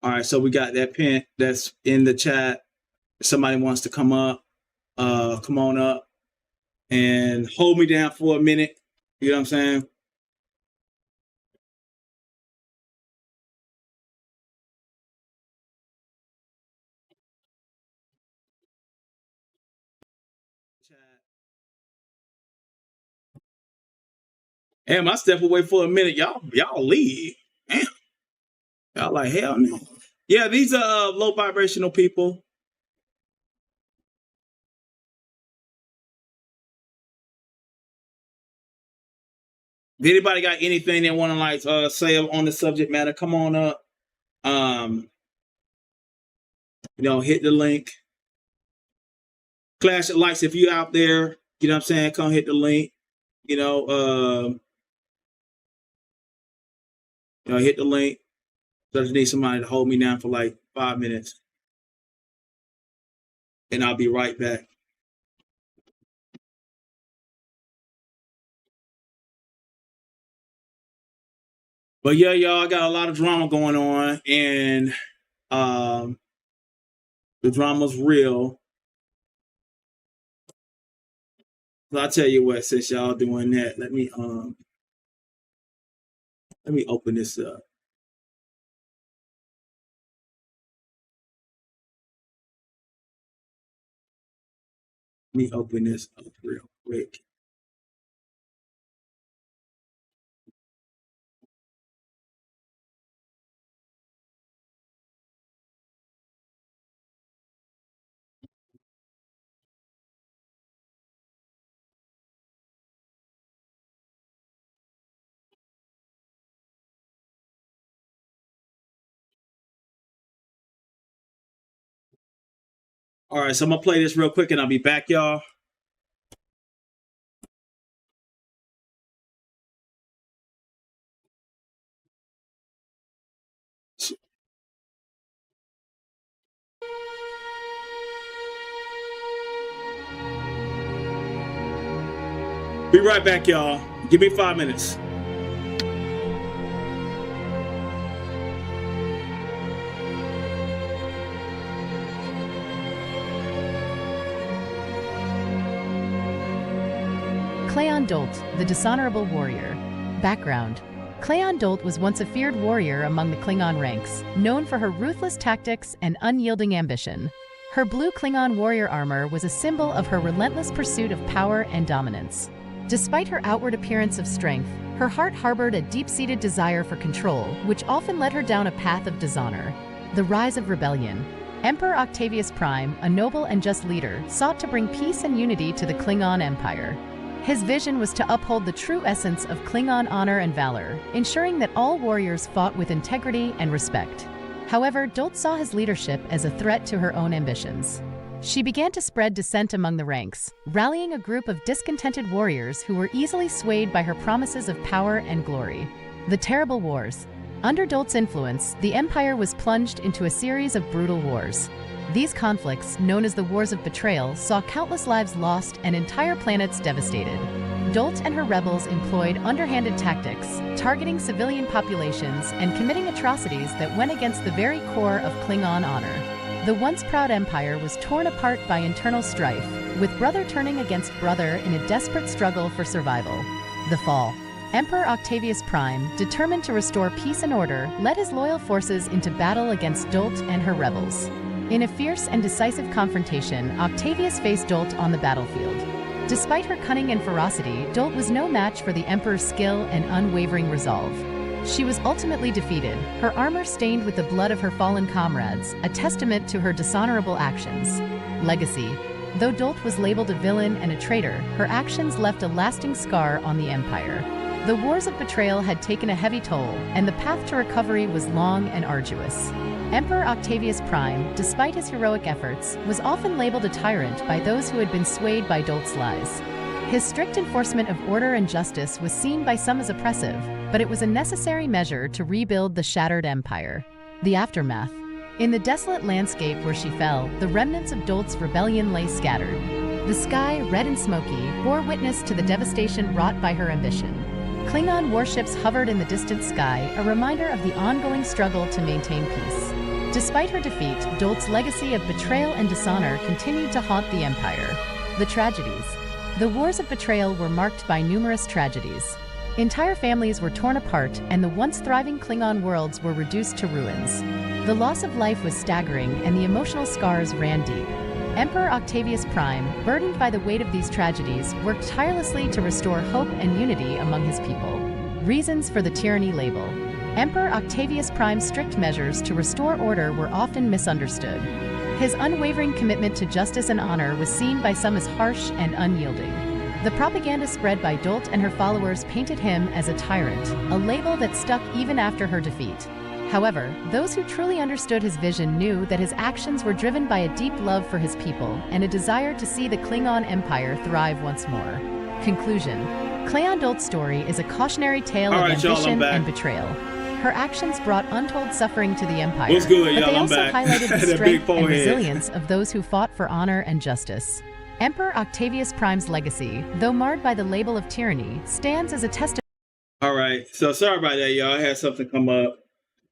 All right, so we got that pin that's in the chat. If somebody wants to come up, come on up and hold me down for a minute. You know what I'm saying? Damn, I step away for a minute. Y'all leave. Damn. Y'all like, hell no. Yeah, these are low vibrational people. If anybody got anything they want to like say on the subject matter, come on up. Hit the link. Clash of lights if you out there, you know what I'm saying? Come hit the link. Hit the link. So I just need somebody to hold me down for like 5 minutes. And I'll be right back. But yeah, y'all, I got a lot of drama going on, and the drama's real. So I'll tell you what, since y'all doing that, let me open this up. Let me open this up real quick. All right, so I'm gonna play this real quick and I'll be back, y'all. Be right back, y'all. Give me 5 minutes. Cleon Dolt, the dishonorable warrior. Background. Cleon Dolt was once a feared warrior among the Klingon ranks, known for her ruthless tactics and unyielding ambition. Her blue Klingon warrior armor was a symbol of her relentless pursuit of power and dominance. Despite her outward appearance of strength, her heart harbored a deep-seated desire for control, which often led her down a path of dishonor. The rise of rebellion. Emperor Octavius Prime, a noble and just leader, sought to bring peace and unity to the Klingon Empire. His vision was to uphold the true essence of Klingon honor and valor, ensuring that all warriors fought with integrity and respect. However, Dolt saw his leadership as a threat to her own ambitions. She began to spread dissent among the ranks, rallying a group of discontented warriors who were easily swayed by her promises of power and glory. The Terrible Wars. Under Dolt's influence, the Empire was plunged into a series of brutal wars. These conflicts, known as the Wars of Betrayal, saw countless lives lost and entire planets devastated. Dolt and her rebels employed underhanded tactics, targeting civilian populations and committing atrocities that went against the very core of Klingon honor. The once proud empire was torn apart by internal strife, with brother turning against brother in a desperate struggle for survival. The Fall. Emperor Octavius Prime, determined to restore peace and order, led his loyal forces into battle against Dolt and her rebels. In a fierce and decisive confrontation, Octavius faced Dolt on the battlefield. Despite her cunning and ferocity, Dolt was no match for the Emperor's skill and unwavering resolve. She was ultimately defeated, her armor stained with the blood of her fallen comrades, a testament to her dishonorable actions. Legacy. Though Dolt was labeled a villain and a traitor, her actions left a lasting scar on the Empire. The Wars of Betrayal had taken a heavy toll, and the path to recovery was long and arduous. Emperor Octavius Prime, despite his heroic efforts, was often labeled a tyrant by those who had been swayed by Dolt's lies. His strict enforcement of order and justice was seen by some as oppressive, but it was a necessary measure to rebuild the shattered empire. The Aftermath. In the desolate landscape where she fell, the remnants of Dolt's rebellion lay scattered. The sky, red and smoky, bore witness to the devastation wrought by her ambition. Klingon warships hovered in the distant sky, a reminder of the ongoing struggle to maintain peace. Despite her defeat, Dolt's legacy of betrayal and dishonor continued to haunt the Empire. The tragedies. The Wars of Betrayal were marked by numerous tragedies. Entire families were torn apart, and the once thriving Klingon worlds were reduced to ruins. The loss of life was staggering, and the emotional scars ran deep. Emperor Octavius Prime, burdened by the weight of these tragedies, worked tirelessly to restore hope and unity among his people. Reasons for the tyranny label. Emperor Octavius Prime's strict measures to restore order were often misunderstood. His unwavering commitment to justice and honor was seen by some as harsh and unyielding. The propaganda spread by Dolt and her followers painted him as a tyrant, a label that stuck even after her defeat. However, those who truly understood his vision knew that his actions were driven by a deep love for his people and a desire to see the Klingon Empire thrive once more. Conclusion. Cleon Dolt's story is a cautionary tale of ambition and betrayal. Her actions brought untold suffering to the Empire, What's good, but they I'm also back. highlighted the That big strength and forehead. resilience of those who fought for honor and justice. Emperor Octavius Prime's legacy, though marred by the label of tyranny, stands as a testament. All right, so sorry about that, y'all. I had something come up.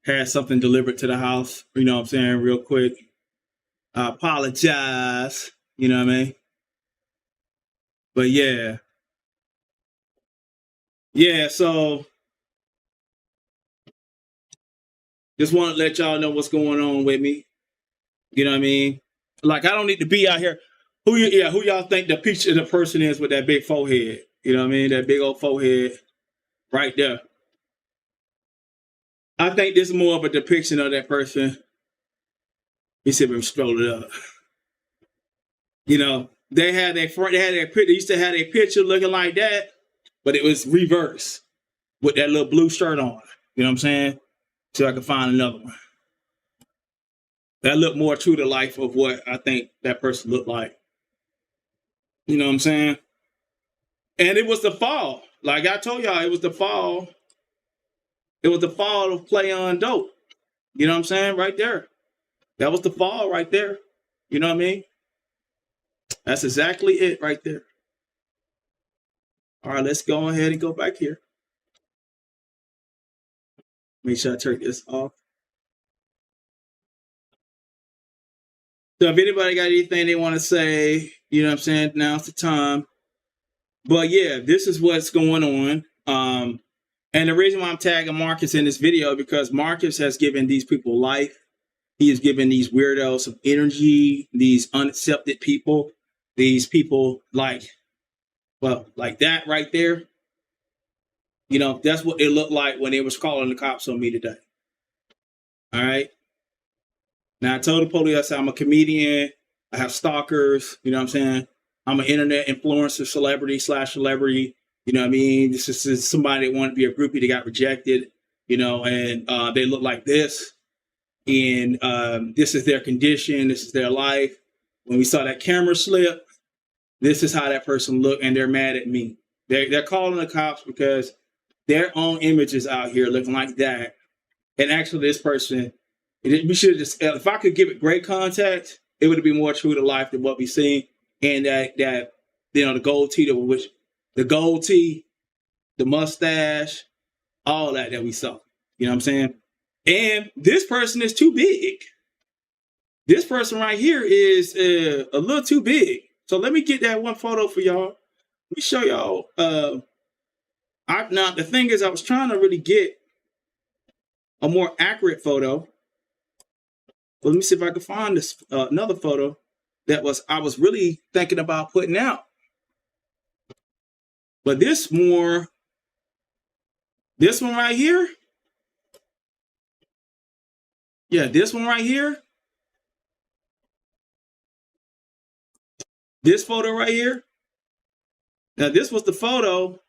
Had something delivered to the house, you know what I'm saying, real quick. I apologize, you know what I mean? But yeah. Yeah, so just want to let y'all know what's going on with me. You know what I mean? Like, I don't need to be out here. Who y'all think the picture of the person is with that big forehead? You know what I mean? That big old forehead right there. I think this is more of a depiction of that person. You see them scroll it up. You know, they used to have a picture looking like that, but it was reversed with that little blue shirt on. You know what I'm saying? See if I can find another one. that looked more true to life of what I think that person looked like. You know what I'm saying? And it was the fall. Like I told y'all, it was the fall. It was the fall of Play on Dope. You know what I'm saying? Right there. That was the fall right there. You know what I mean? That's exactly it right there. All right, let's go ahead and go back here. Make sure I turn this off. So if anybody got anything they want to say, you know what I'm saying? Now's the time. But yeah, this is what's going on. And the reason why I'm tagging Marcus in this video, because Marcus has given these people life. He has given these weirdos some energy, these unaccepted people, these people like that right there. You know, that's what it looked like when they was calling the cops on me today. All right. Now, I told the police, I said, I'm a comedian. I have stalkers. You know what I'm saying? I'm an internet influencer, celebrity. You know what I mean? This is somebody that wanted to be a groupie that got rejected, you know, and they look like this. And this is their condition. This is their life. When we saw that camera slip, this is how that person looked, and they're mad at me. They're calling the cops because their own images out here looking like that. And actually, this person, we should just, if I could give it great context, it would be more true to life than what we seen. And that you know, the gold tee, the mustache, all that we saw. You know what I'm saying? And this person is too big. This person right here is a little too big. So let me get that one photo for y'all. Let me show y'all. Now the thing is, I was trying to really get a more accurate photo. But let me see if I can find this another photo that I was really thinking about putting out. But this one right here. Yeah, this one right here. This photo right here. Now, this was the photo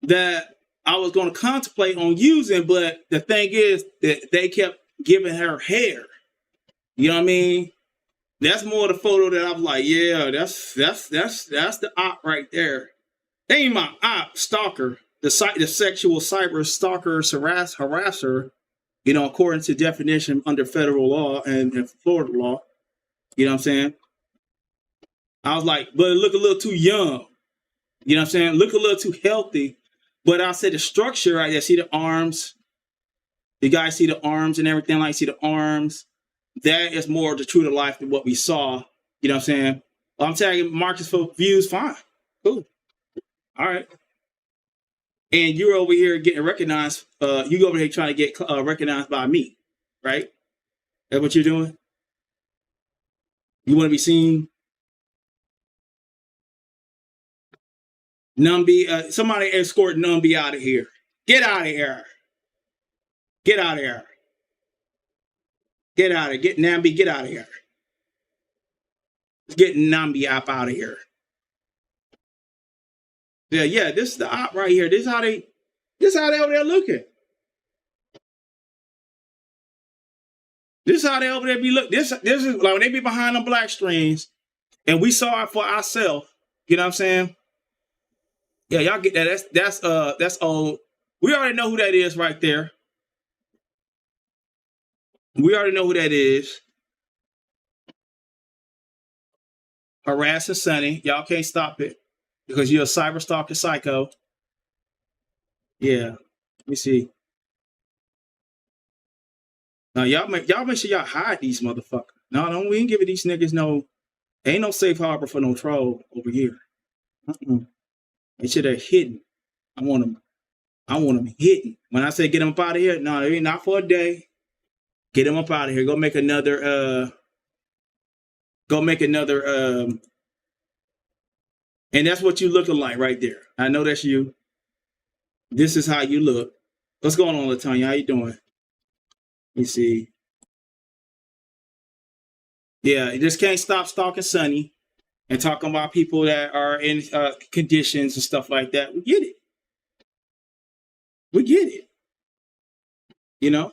that I was going to contemplate on using, but the thing is that they kept giving her hair. You know what I mean? That's more the photo that I was like, yeah, that's the op right there. They ain't my op, stalker, the sexual cyber stalker harasser. You know, according to definition under federal law and Florida law. You know what I'm saying? I was like, but it looked a little too young. You know what I'm saying? Look a little too healthy. But I said the structure right there, see the arms? You guys see the arms and everything, like see the arms? That is more the true to life than what we saw. You know what I'm saying? Well, I'm tagging Marcus for views, fine. Cool. All right. And you're over here getting recognized. You go over here trying to get recognized by me, right? That's what you're doing? You want to be seen? Numby, somebody escort Numby out of here. Get out of here. Get out of here. Get out of here. Get Nambi, get out of here. Get Nambi up out of here. Yeah, this is the op right here. This is how they over there looking. This is how they over there be looking. This is like when they be behind the black screens and we saw it for ourselves. You know what I'm saying? Yeah, y'all get that. That's old. We already know who that is right there. We already know who that is. Harassing Sonny. Y'all can't stop it because you're a cyber stalker psycho. Yeah. Let me see. Now y'all make sure y'all hide these motherfuckers. No, we ain't giving these niggas ain't no safe harbor for no troll over here. They should have hidden. I want them hidden. When I say get them up out of here, no, they ain't not for a day. Get them up out of here. Go make another. And that's what you looking like right there. I know that's you. This is how you look. What's going on, LaTonya? How you doing? Let me see. Yeah, you just can't stop stalking Sonny and talking about people that are in conditions and stuff like that. We get it. We get it. You know?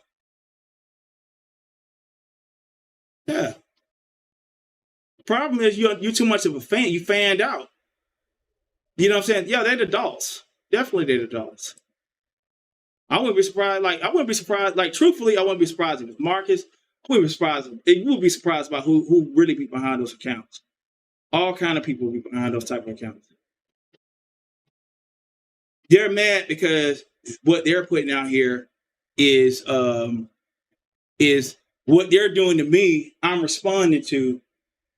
Yeah. Problem is you're too much of a fan. You fanned out. You know what I'm saying? Yeah, they're adults. Definitely they're adults. I wouldn't be surprised. Like, I wouldn't be surprised. Like, truthfully, I wouldn't be surprised if it's Marcus. I wouldn't be surprised. You would be surprised about who really be behind those accounts. All kind of people will be behind those type of accounts. They're mad because what they're putting out here is what they're doing to me. I'm responding to,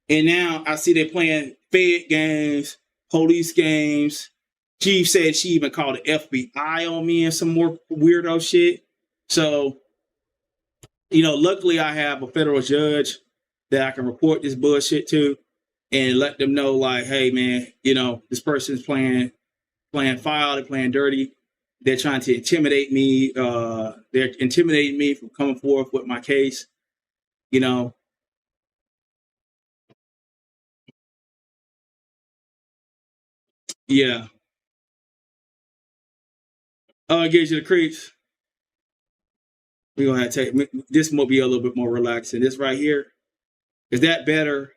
and now I see they're playing Fed games, police games. Chief said she even called the FBI on me and some more weirdo shit. So, luckily I have a federal judge that I can report this bullshit to and let them know, like, hey, man, this person's playing foul, they're playing dirty. They're trying to intimidate me. They're intimidating me from coming forth with my case. Yeah. It gives you the creeps. We're going to have to take this will be a little bit more relaxing. This right here, is that better?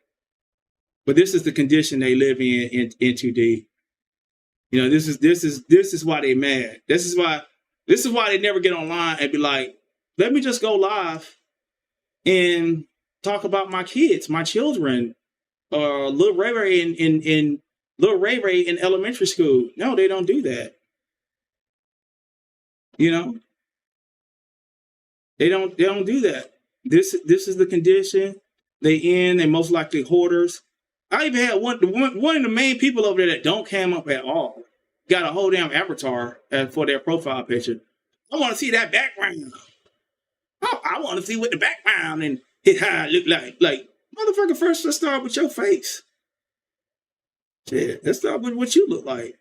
But this is the condition they live in 2D. This is why they mad. This is why they never get online and be like, let me just go live and talk about my kids, my children, or little Ray Ray in little Ray Ray in elementary school. No, they don't do that. They don't do that. This is the condition they in. They most likely hoarders. I even had one of the main people over there that don't cam up at all. Got a whole damn avatar for their profile picture. I want to see that background. I want to see what the background and his hair look like. Like, motherfucker, first let's start with your face. Shit, let's start with what you look like.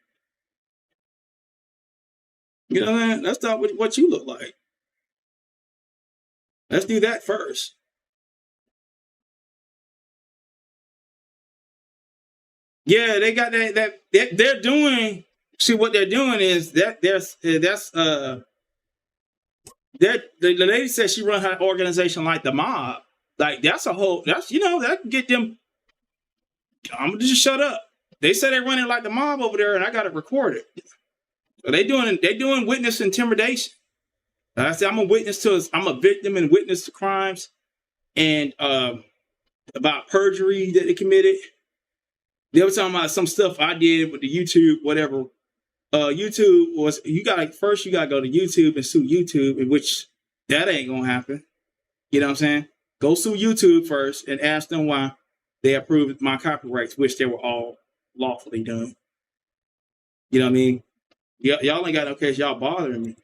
You know what I mean? Let's start with what you look like. Let's do that first. Yeah, they got that they're doing. See, what they're doing is that the lady said she run her organization like the mob. Like, that can get them. I'm gonna just shut up. They say they're running like the mob over there, and I got it recorded. So they doing witness intimidation. I said I'm a victim and witness to crimes, and about perjury that they committed. They were talking about some stuff I did with the YouTube, whatever. YouTube was you gotta go to YouTube and sue YouTube, in which that ain't gonna happen. You know what I'm saying? Go sue YouTube first and ask them why they approved my copyrights, which they were all lawfully done. You know what I mean? Y'all ain't got no case. Y'all bothering me.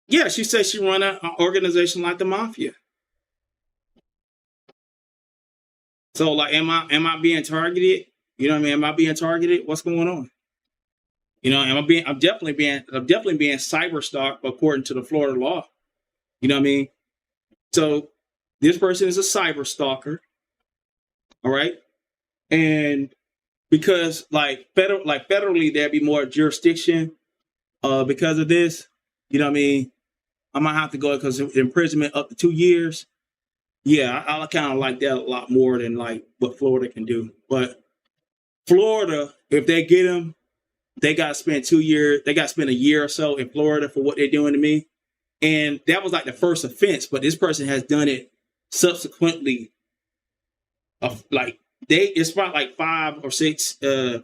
Yeah, she said she run an organization like the mafia. So, like, am I being targeted? You know what I mean? Am I being targeted? What's going on? I'm definitely being cyber stalked according to the Florida law. You know what I mean? So this person is a cyber stalker. All right. And because federally there'd be more jurisdiction because of this, you know what I mean? I might have to go because imprisonment up to 2 years. Yeah, I kind of like that a lot more than like what Florida can do. But Florida, if they get them, they got to spend 2 years. They got to spend a year or so in Florida for what they're doing to me. And that was like the first offense, but this person has done it subsequently. It's probably like 5 or 6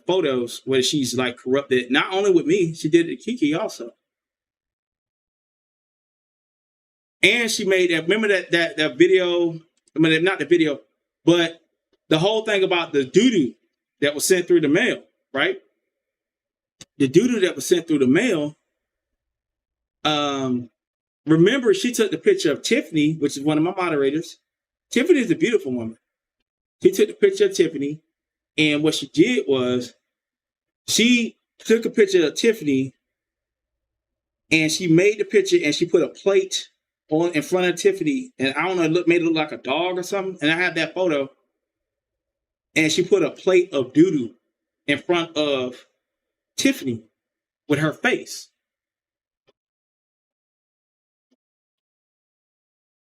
photos where she's like corrupted. Not only with me, she did it to Kiki also. And she made that. Remember that video? I mean, not the video, but the whole thing about the doo-doo that was sent through the mail, right? The doo-doo that was sent through the mail. Remember, she took the picture of Tiffany, which is one of my moderators. Tiffany is a beautiful woman. She took the picture of Tiffany, and what she did was she took a picture of Tiffany, and she made the picture, and she put a plate on in front of Tiffany, and I don't know, made it look like a dog or something. And I have that photo, and she put a plate of doo-doo in front of Tiffany with her face.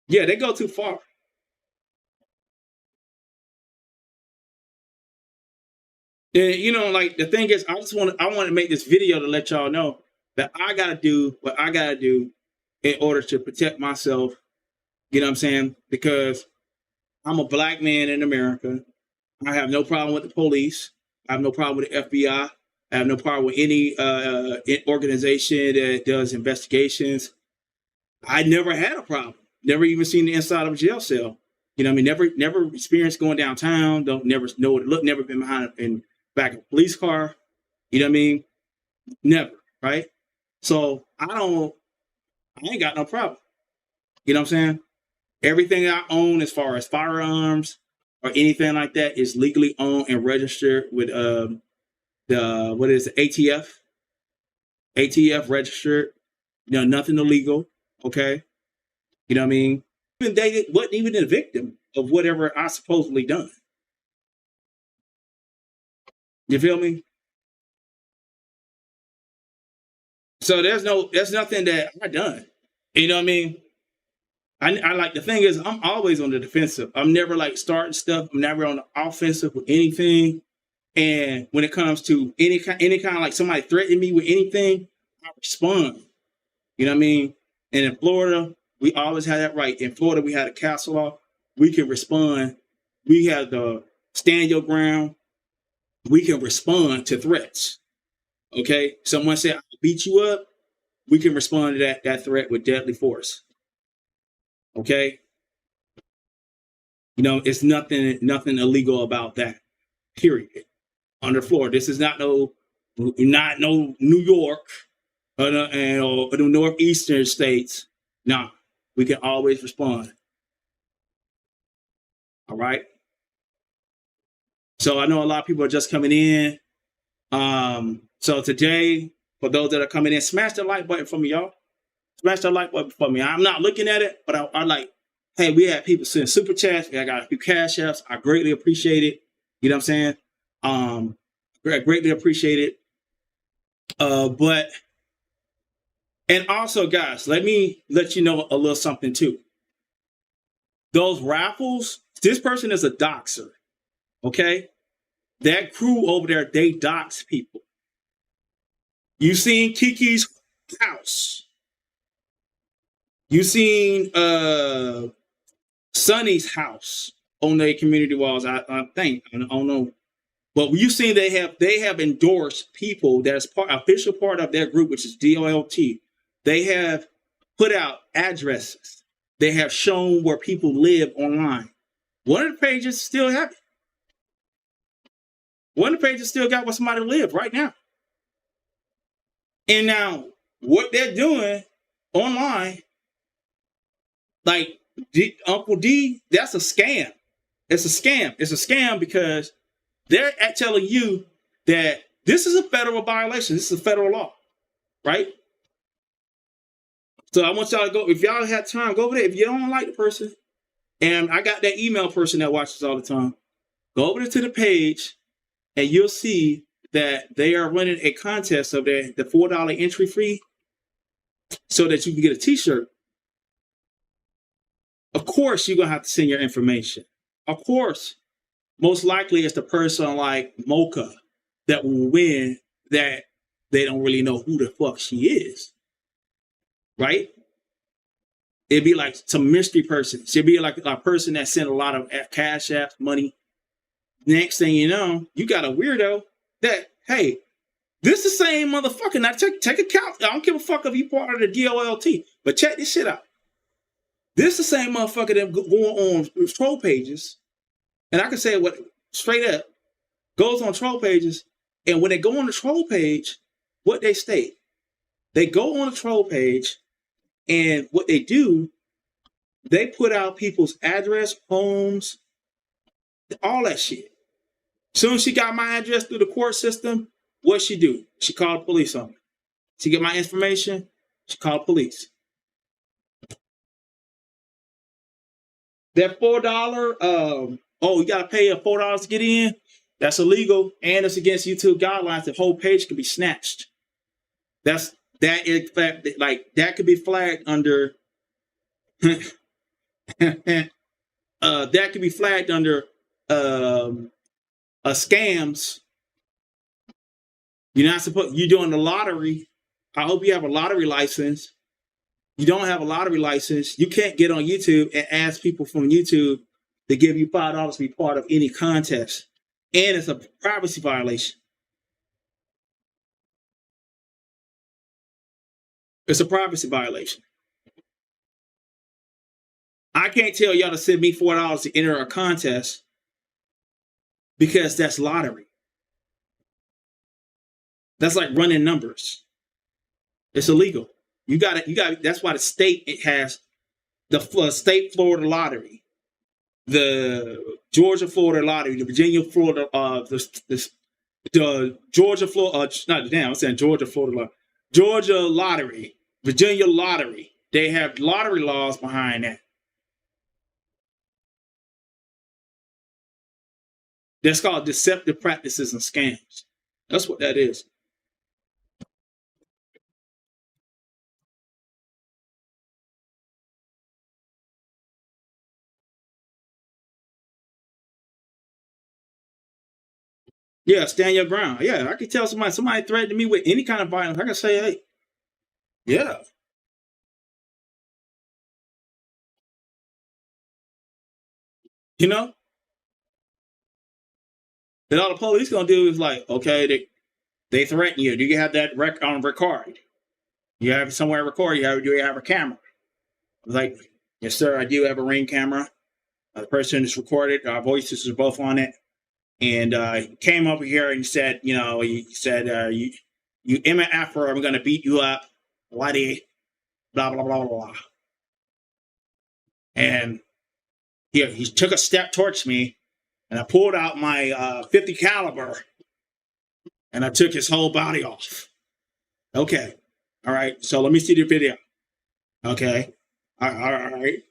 Yeah, they go too far. And you know, like the thing is, I want to make this video to let y'all know that I gotta do what I gotta do in order to protect myself. You know what I'm saying? Because I'm a black man in America. I have no problem with the police. I have no problem with the FBI. I have no problem with any organization that does investigations. I never had a problem. Never even seen the inside of a jail cell. You know what I mean? Never experienced going downtown. Don't never know what it looked. Never been behind in back of a police car. You know what I mean? Never. Right? So I ain't got no problem. You know what I'm saying? Everything I own as far as firearms or anything like that is legally owned and registered with the what is it, ATF registered. You know, nothing illegal. Okay. You know what I mean? Even they wasn't even a victim of whatever I supposedly done. You feel me? So there's nothing that I done. You know what I mean? I like, the thing is, I'm always on the defensive. I'm never like starting stuff. I'm never on the offensive with anything. And when it comes to any kind of like somebody threatening me with anything, I respond. You know what I mean? And in Florida, we always had that right. In Florida, we had a castle law. We can respond. We have the stand your ground. We can respond to threats. Okay? Someone said, I'll beat you up. We can respond to that threat with deadly force. Okay? You know, it's nothing illegal about that. Period. Under Florida. This is not no New York or the northeastern states. No, we can always respond. All right. So I know a lot of people are just coming in. So today, for those that are coming in, smash the like button for me, y'all. Smash the like button for me. I'm not looking at it, but I like, hey, we had people send super chats. I got a few cash apps. I greatly appreciate it. You know what I'm saying? I greatly appreciate it. But and also, guys, let me let you know a little something too. Those raffles, this person is a doxer. Okay? That crew over there, they dox people. You seen Kiki's house. You seen Sonny's house on their community walls. I think. I don't know. But you seen they have endorsed people that's official part of their group, which is DOLT. They have put out addresses. They have shown where people live online. One of the pages still have it. One of the pages still got where somebody live right now. And now what they're doing online, like Uncle D, that's a scam. It's a scam. It's a scam because they're telling you that this is a federal violation. This is a federal law, right? So I want y'all to go, if y'all have time, go over there. If you don't like the person, and I got that email person that watches all the time, go over to the page and you'll see that they are running a contest of the $4 entry fee so that you can get a t-shirt. Of course, you're going to have to send your information. Of course, most likely it's the person like Mocha that will win that they don't really know who the fuck she is. Right? It'd be like some mystery person. She'd be like a person that sent a lot of cash apps, money. Next thing you know, you got a weirdo that, hey, this is the same motherfucker. Now take account. I don't give a fuck if you part of the DOLT, but check this shit out. This is the same motherfucker that going on troll pages. And I can say what straight up goes on troll pages. And when they go on the troll page, what they state, they go on the troll page, and what they do, they put out people's address, homes, all that shit. Soon as she got my address through the court system, what she do? She called the police on me. She get my information, she called police. That $4, you gotta pay $4 to get in. That's illegal, and it's against YouTube guidelines. The whole page could be snatched. That could be flagged under that could be flagged under scams. You're not supposed. You're doing the lottery. I hope you have a lottery license. You don't have a lottery license. You can't get on YouTube and ask people from YouTube to give you $5 to be part of any contest, and it's a privacy violation. It's a privacy violation. I can't tell y'all to send me $4 to enter a contest because that's lottery. That's like running numbers. It's illegal. You got it. You got it. That's why the state it has the state Florida lottery, the Georgia Florida lottery, the Virginia Florida, the Georgia Florida. Not damn. I'm saying Georgia Florida, Georgia lottery, Virginia lottery. They have lottery laws behind that. That's called deceptive practices and scams. That's what that is. Yeah, stand your ground. Yeah, I could tell somebody threatened me with any kind of violence. I can say, hey, yeah. You know? Then all the police gonna do is like, okay, they threaten you. Do you have that on record? You have somewhere record. Do you have a camera? Like, yes, sir. I do have a Ring camera. The person is recorded. Our voices are both on it. And he came over here and said, you MF, I'm gonna beat you up, bloody, blah blah blah blah blah. And he took a step towards me, and I pulled out my 50 caliber, and I took his whole body off. Okay, all right. So let me see the video. Okay, all right.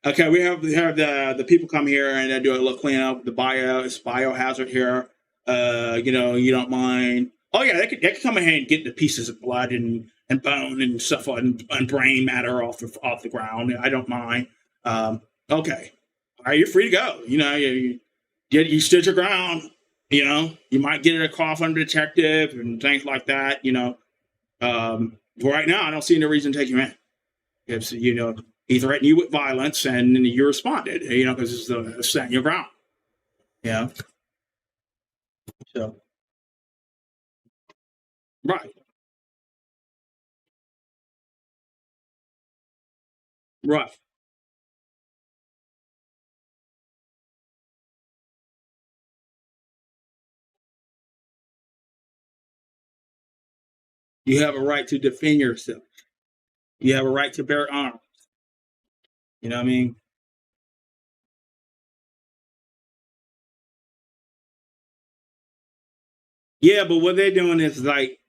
Okay, we have the people come here and they do a little cleanup. The it's biohazard here. You don't mind. Oh yeah, they could come in here and get the pieces of blood and bone and stuff and brain matter off the ground. I don't mind. Okay, all right, you're free to go. You stood your ground. You might get a call from the detective and things like that. Right now, I don't see any reason to take you in. If he threatened you with violence and you responded, because it's the stand your ground. Yeah. So. Right. Right. You have a right to defend yourself. You have a right to bear arms. You know what I mean? Yeah, but what they're doing is like,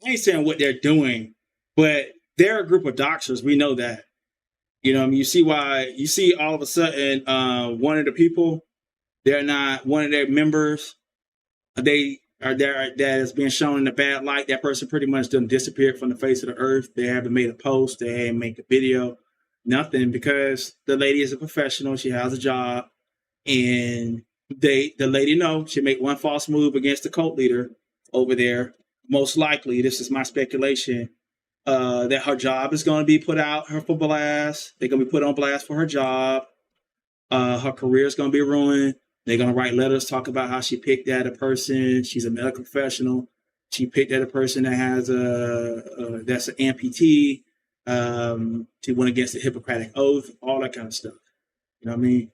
I ain't saying what they're doing, but they're a group of doctors. We know that. You see why, you see all of a sudden, one of the people, they're not one of their members. They are there that has been shown in a bad light. That person pretty much done disappeared from the face of the earth. They haven't made a post. They haven't made a video, nothing, because the lady is a professional. She has a job, and the lady know she make one false move against the cult leader over there. Most likely, this is my speculation, that her job is going to be put out her for blast. They're going to be put on blast for her job. Her career is going to be ruined. They're going to write letters, talk about how she picked at a person. She's a medical professional. She picked at a person that has that's an amputee. She went against the Hippocratic Oath, all that kind of stuff. You know what I mean?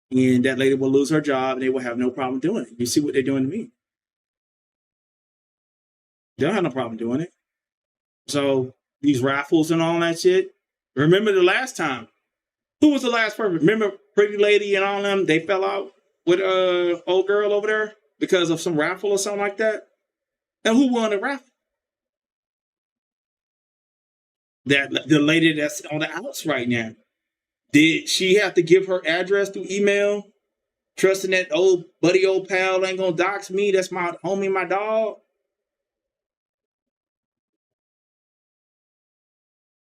And that lady will lose her job and they will have no problem doing it. You see what they're doing to me. They don't have no problem doing it. So these raffles and all that shit. Remember the last time? Who was the last person? Remember Pretty Lady and all them? They fell out with old girl over there because of some raffle or something like that. And who won the raffle? The lady that's on the outs right now. Did she have to give her address through email, trusting that old pal ain't gonna dox me? That's my homie, my dog.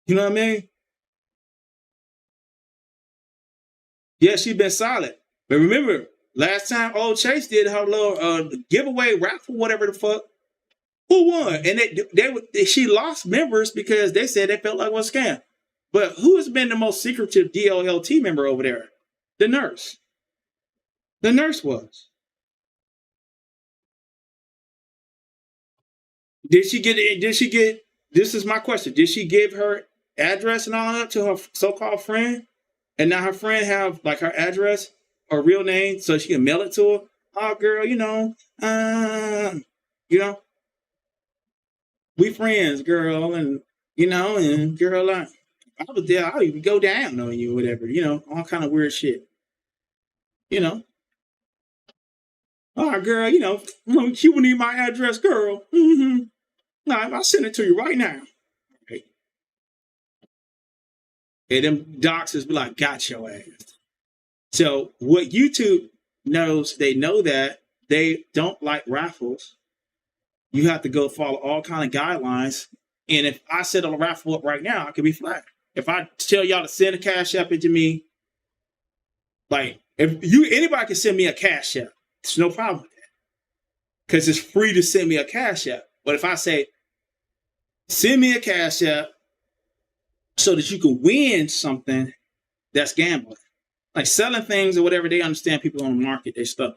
You know what I mean? Yeah, she's been silent. But remember, last time old Chase did her little giveaway raffle, whatever the fuck. Who won? And she lost members because they said they felt like it was a scam. But who has been the most secretive DOLT member over there? The nurse. The nurse was. Did she get, this is my question. Did she give her address and all that to her so-called friend? And now her friend have like her address or real name so she can mail it to her? Oh, girl, you know, we friends, girl, and girl, I was there. I'll even go down on you, whatever. All kind of weird shit. All right, girl. You will need my address, girl. Mm-hmm. No, I'll send it to you right now. Okay. And them doxers be like, got your ass. So what YouTube knows, they know that they don't like raffles. You have to go follow all kind of guidelines. And if I set a raffle up right now, I could be flagged. If I tell y'all to send a cash app into me, like anybody can send me a cash app. There's no problem with that. Because it's free to send me a cash app. But if I say, send me a cash app so that you can win something, that's gambling. Like selling things or whatever, they understand people on the market, they stuff.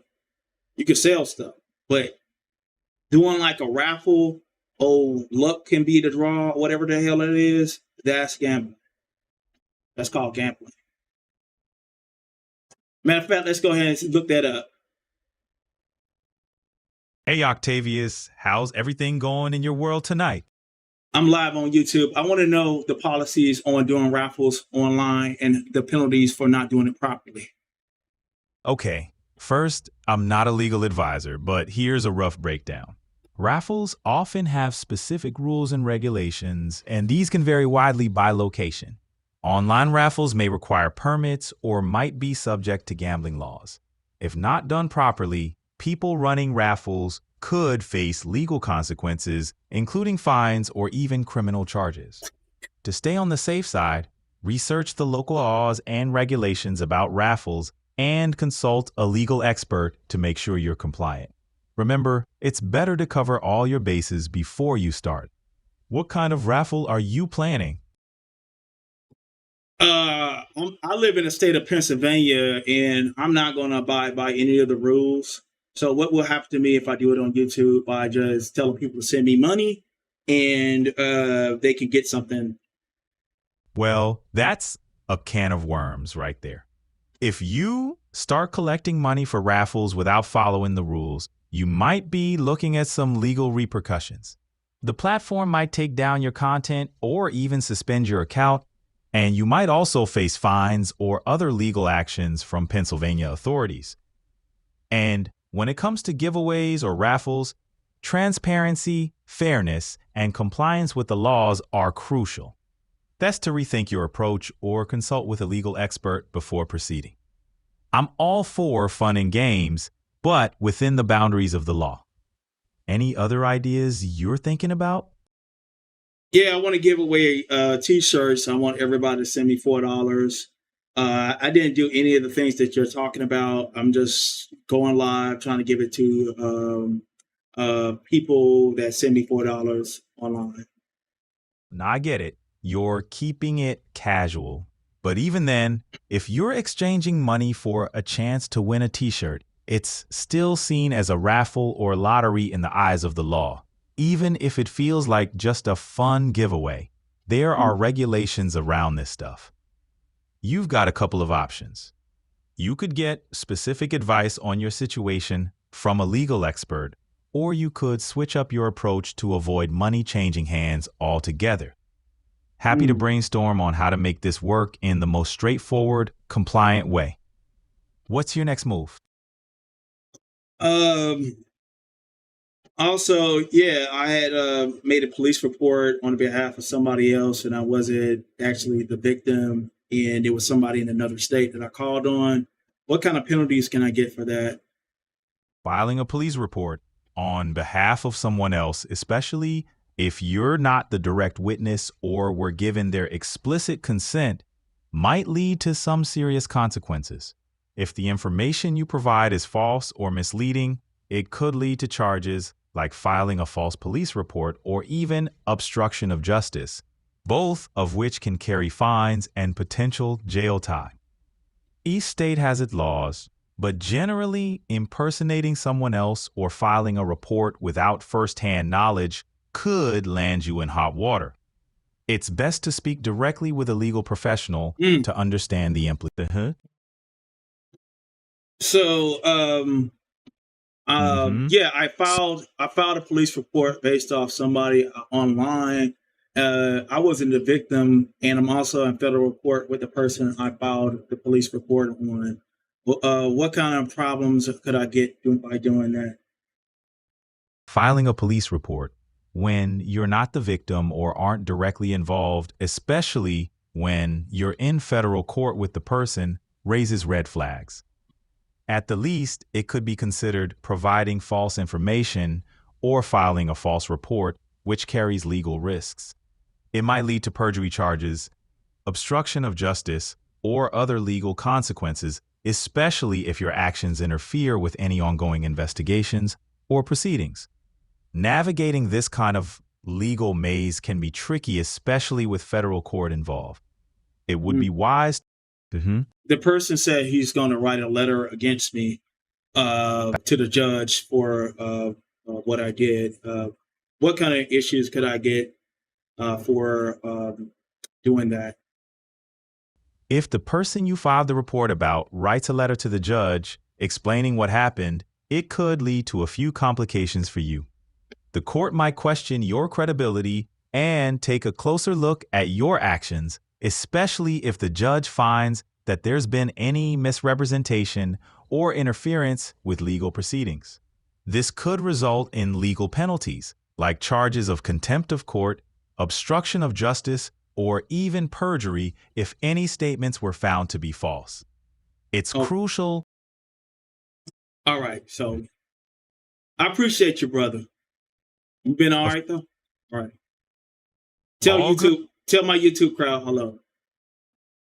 You can sell stuff. But doing like a raffle, luck can be the draw, whatever the hell it is, that's gambling. That's called gambling. Matter of fact, let's go ahead and look that up. Hey, Octavius, how's everything going in your world tonight? I'm live on YouTube. I want to know the policies on doing raffles online and the penalties for not doing it properly. Okay, first, I'm not a legal advisor, but here's a rough breakdown. Raffles often have specific rules and regulations, and these can vary widely by location. Online raffles may require permits or might be subject to gambling laws. If not done properly, people running raffles could face legal consequences, including fines or even criminal charges. To stay on the safe side, research the local laws and regulations about raffles and consult a legal expert to make sure you're compliant. Remember, it's better to cover all your bases before you start. What kind of raffle are you planning? I live in the state of Pennsylvania, and I'm not going to abide by any of the rules. So what will happen to me if I do it on YouTube by just telling people to send me money and they can get something? Well, that's a can of worms right there. If you start collecting money for raffles without following the rules, you might be looking at some legal repercussions. The platform might take down your content or even suspend your account, and you might also face fines or other legal actions from Pennsylvania authorities. And when it comes to giveaways or raffles, transparency, fairness, and compliance with the laws are crucial. Best to rethink your approach or consult with a legal expert before proceeding. I'm all for fun and games, but within the boundaries of the law. Any other ideas you're thinking about? Yeah, I want to give away t-shirts. I want everybody to send me $4. I didn't do any of the things that you're talking about. I'm just going live, trying to give it to people that send me $4 online. Now, I get it. You're keeping it casual. But even then, if you're exchanging money for a chance to win a t-shirt, it's still seen as a raffle or lottery in the eyes of the law. Even if it feels like just a fun giveaway, there are regulations around this stuff. You've got a couple of options. You could get specific advice on your situation from a legal expert, or you could switch up your approach to avoid money changing hands altogether. Happy to brainstorm on how to make this work in the most straightforward, compliant way. What's your next move? Also, yeah, I had made a police report on behalf of somebody else, and I wasn't actually the victim, and it was somebody in another state that I called on. What kind of penalties can I get for that? Filing a police report on behalf of someone else, especially if you're not the direct witness or were given their explicit consent, might lead to some serious consequences. If the information you provide is false or misleading, it could lead to charges like filing a false police report or even obstruction of justice, both of which can carry fines and potential jail time. Each state has its laws, but generally, impersonating someone else or filing a report without first-hand knowledge could land you in hot water. It's best to speak directly with a legal professional to understand the implications. So, yeah, I filed a police report based off somebody online. I wasn't the victim, and I'm also in federal court with the person I filed the police report on. What kind of problems could I get by doing that? Filing a police report when you're not the victim or aren't directly involved, especially when you're in federal court with the person, raises red flags. At the least, it could be considered providing false information or filing a false report, which carries legal risks. It might lead to perjury charges, obstruction of justice, or other legal consequences, especially if your actions interfere with any ongoing investigations or proceedings. Navigating this kind of legal maze can be tricky, especially with federal court involved. It would be wise. The person said he's going to write a letter against me to the judge for what I did. What kind of issues could I get for doing that? If the person you filed the report about writes a letter to the judge explaining what happened, it could lead to a few complications for you. The court might question your credibility and take a closer look at your actions, especially if the judge finds that there's been any misrepresentation or interference with legal proceedings. This could result in legal penalties, like charges of contempt of court, obstruction of justice, or even perjury if any statements were found to be false. It's crucial. All right, so I appreciate you, brother. You been all right, though? All right. Tell my YouTube crowd hello.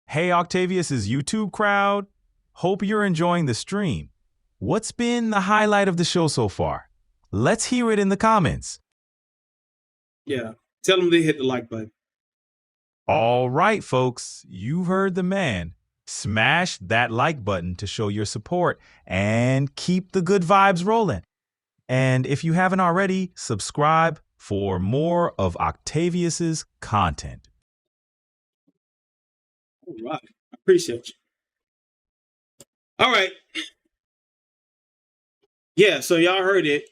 Hey, Octavius's YouTube crowd. Hope you're enjoying the stream. What's been the highlight of the show so far? Let's hear it in the comments. Yeah, tell them they hit the like button. All right, folks, you've heard the man. Smash that like button to show your support and keep the good vibes rolling. And if you haven't already, subscribe for more of Octavius's content. All right. I appreciate you. All right. Yeah, so y'all heard it.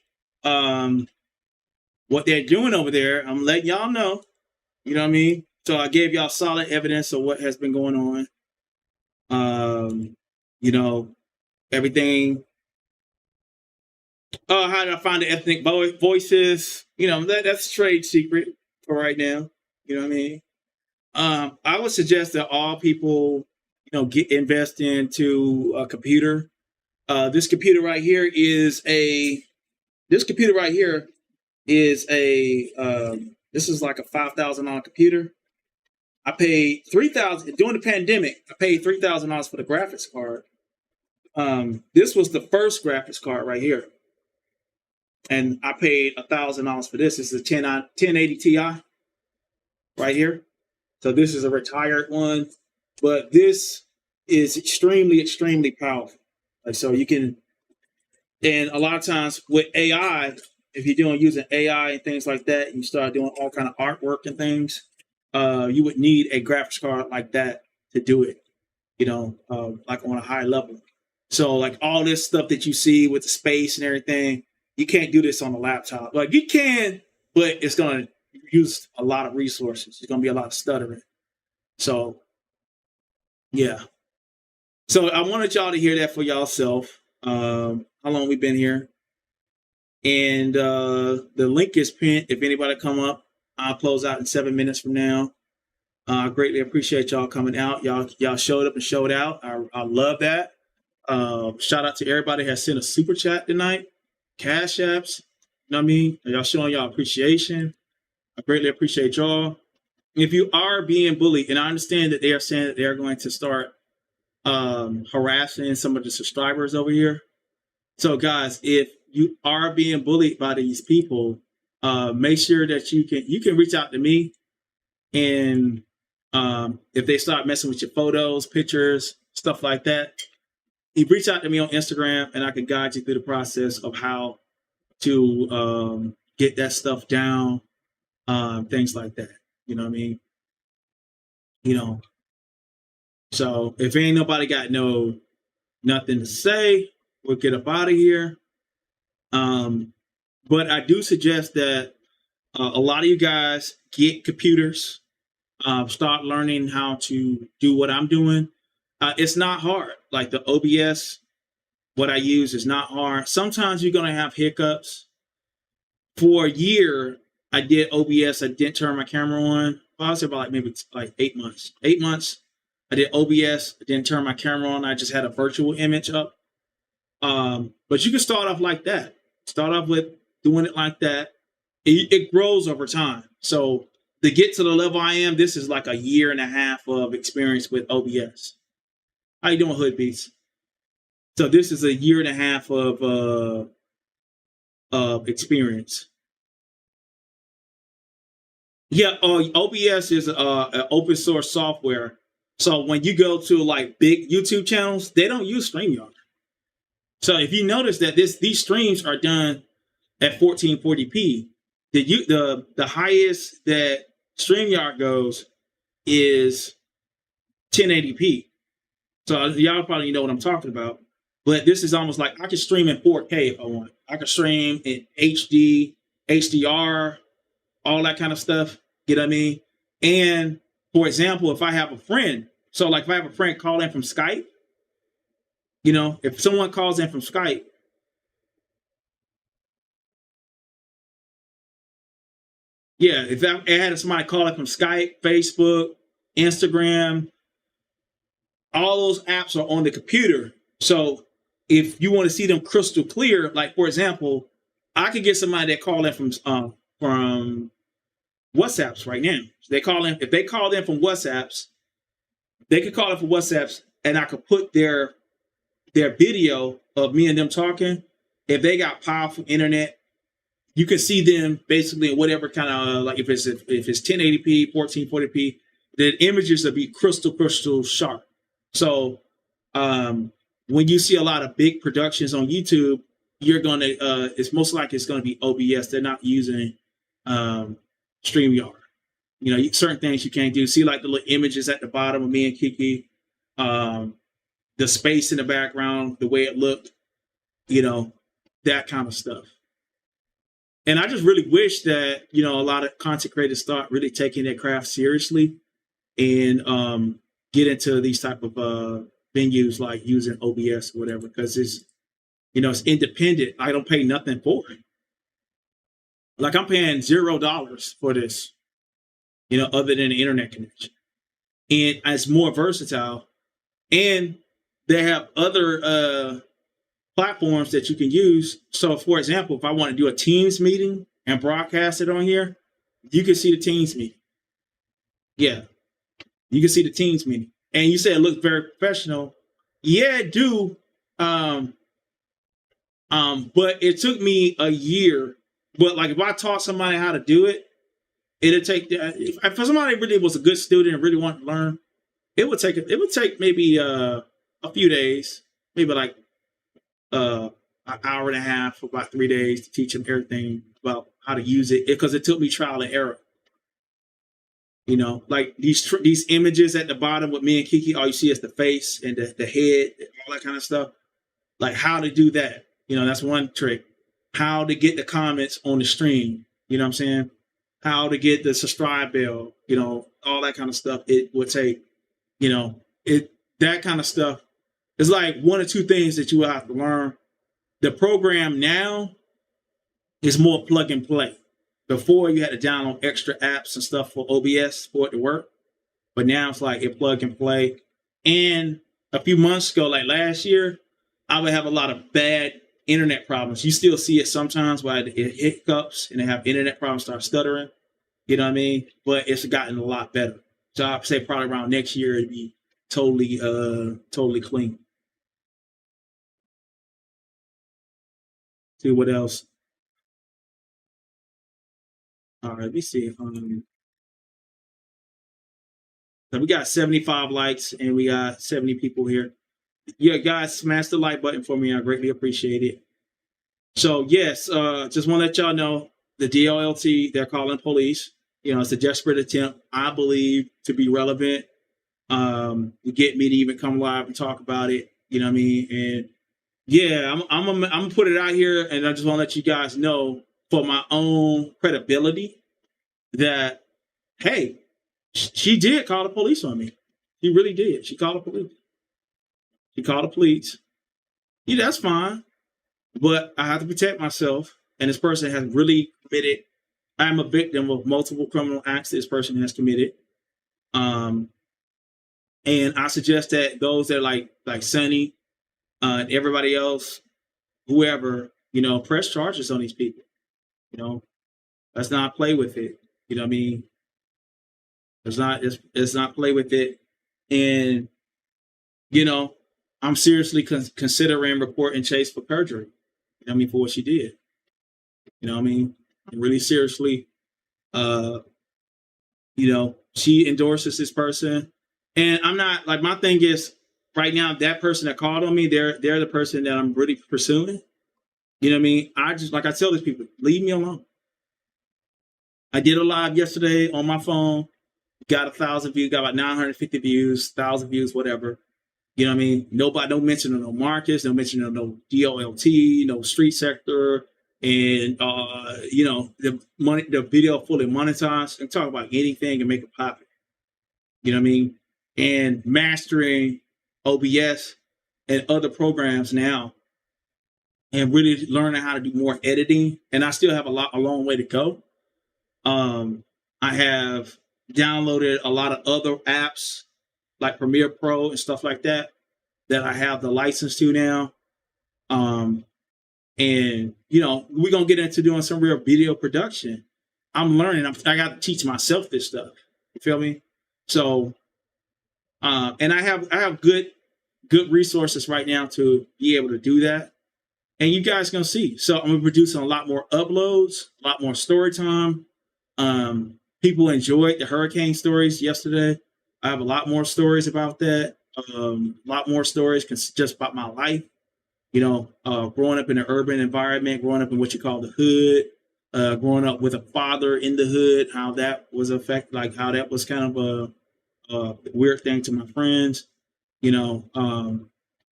What they're doing over there, I'm letting y'all know. You know what I mean? So I gave y'all solid evidence of what has been going on. You know, everything. How did I find the ethnic voices? You know, that's trade secret for right now. You know what I mean? I would suggest that all people, you know, invest into a computer. This computer right here is a this is like a $5,000 computer. I paid $3,000 during the pandemic. I paid $3,000 for the graphics card. This was the first graphics card right here, and I paid $1,000 for this. This is a 1080 Ti right here. So this is a retired one, but this is extremely, extremely powerful. Like, so you can, and a lot of times with AI, if you're using AI and things like that, you start doing all kind of artwork and things, you would need a graphics card like that to do it, you know, like on a high level. So like all this stuff that you see with the space and everything, you can't do this on a laptop. Like you can, but it's going to use a lot of resources. There's going to be a lot of stuttering. So, yeah. So I wanted y'all to hear that for y'allself. How long we've been here. And the link is pinned. If anybody come up, I'll close out in 7 minutes from now. I greatly appreciate y'all coming out. Y'all showed up and showed out. I love that. Shout out to everybody that has sent a super chat tonight. Cash apps. You know what I mean? Y'all showing y'all appreciation. I greatly appreciate y'all. if you are being bullied, and I understand that they are saying that they are going to start harassing some of the subscribers over here. So guys, if you are being bullied by these people, make sure that you can reach out to me, and if they start messing with your photos, pictures, stuff like that, you reach out to me on Instagram, and I can guide you through the process of how to get that stuff down, things like that. You know what I mean? You know. So if ain't nobody got nothing to say, we'll get up out of here. But I do suggest that a lot of you guys get computers, start learning how to do what I'm doing. It's not hard. Like the OBS, what I use is not hard. Sometimes you're going to have hiccups. For a year, I did OBS. I didn't turn my camera on. Well, I was about maybe 8 months. 8 months. I did OBS. I didn't turn my camera on. I just had a virtual image up. But you can start off like that. Start off with doing it like that. It grows over time. So to get to the level I am, this is like a year and a half of experience with OBS. How you doing, Hood Beats? So this is a year and a half of experience. Yeah, OBS is an open source software. So when you go to like big YouTube channels, they don't use StreamYard. So if you notice that these streams are done at 1440p, the highest that StreamYard goes is 1080p. So y'all probably know what I'm talking about. But this is almost like I can stream in 4K if I want. I can stream in HD, HDR, all that kind of stuff. You know what I mean? And for example, if I have a friend, so like if I have a friend call in from Skype, you know, if someone calls in from Skype, yeah, if I had somebody call in from Skype, Facebook, Instagram, all those apps are on the computer. So if you want to see them crystal clear, like for example, I could get somebody that called in from WhatsApps right now. They call in, if they called in from WhatsApps, they could call in from WhatsApps, and I could put their video of me and them talking. If they got powerful internet, you can see them basically in whatever kind of, like if it's 1080p, 1440p, the images will be crystal sharp. So when you see a lot of big productions on YouTube, you're gonna it's most likely it's gonna be OBS. They're not using StreamYard. You know, certain things you can't do. See like the little images at the bottom of me and Kiki, the space in the background, the way it looked, you know, that kind of stuff. And I just really wish that, you know, a lot of content creators start really taking their craft seriously and get into these type of venues like using OBS or whatever, because it's, you know, it's independent. I don't pay nothing for it. Like I'm paying $0 for this, you know, other than the internet connection. And it's more versatile. And they have other platforms that you can use. So for example, if I want to do a Teams meeting and broadcast it on here, you can see the Teams meeting. Yeah, you can see the Teams meeting. And you say it looks very professional. Yeah, it do. But it took me a year. But like if I taught somebody how to do it, it'd take, if somebody really was a good student and really wanted to learn, it would take maybe a few days, maybe like an hour and a half, about 3 days to teach them everything about how to use it, because it took me trial and error. You know, like these images at the bottom with me and Kiki, all you see is the face and the head, and all that kind of stuff. Like how to do that. You know, that's one trick. How to get the comments on the stream. You know what I'm saying? How to get the subscribe bell, you know, all that kind of stuff. It would take, you know, that kind of stuff. It's like one or two things that you will have to learn. The program now is more plug and play. Before you had to download extra apps and stuff for OBS for it to work. But now it's like it plug and play. And a few months ago, like last year, I would have a lot of bad internet problems. You still see it sometimes where it hiccups and they have internet problems, start stuttering. You know what I mean? But it's gotten a lot better. So I'd say probably around next year it'd be totally clean. See what else. All right, let me see. So we got 75 likes and we got 70 people here. Yeah, guys, smash the like button for me. I greatly appreciate it. So yes, just want to let y'all know the DLLT, they're calling police. You know, it's a desperate attempt, I believe, to be relevant. To get me to even come live and talk about it. You know what I mean? And yeah, I'm gonna put it out here, and I just want to let you guys know for my own credibility that hey, she did call the police on me. She really did. She called the police. She called the police. Yeah, that's fine, but I have to protect myself. And this person has really committed. I'm a victim of multiple criminal acts this person has committed. And I suggest that those that like Sonny, and everybody else, whoever, you know, press charges on these people. You know, let's not play with it. You know what I mean? Let's not play with it. And, you know, I'm seriously considering reporting Chase for perjury. You know what I mean? For what she did. You know what I mean? Really seriously, you know, she endorses this person. And I'm not, like, my thing is, right now, that person that called on me, they're the person that I'm really pursuing. You know what I mean? I just, like I tell these people, leave me alone. I did a live yesterday on my phone, got 1,000 views, got about 950 views, 1,000 views, whatever. You know what I mean? Nobody, no mention of no Marcus, no mention of no DOLT, no street sector, and you know, the video fully monetized and talk about anything and make it pop. You know what I mean? And mastering OBS and other programs now, and really learning how to do more editing. And I still have a long way to go. I have downloaded a lot of other apps like Premiere Pro and stuff like that I have the license to now. And you know, we're gonna get into doing some real video production. I'm learning. I got to teach myself this stuff. You feel me? So, and I have good resources right now to be able to do that. And you guys gonna see. So I'm gonna be producing a lot more uploads, a lot more story time. People enjoyed the hurricane stories yesterday. I have a lot more stories about that. A lot more stories just about my life. You know, growing up in an urban environment, growing up in what you call the hood, growing up with a father in the hood, how that was how that was kind of a weird thing to my friends. You know,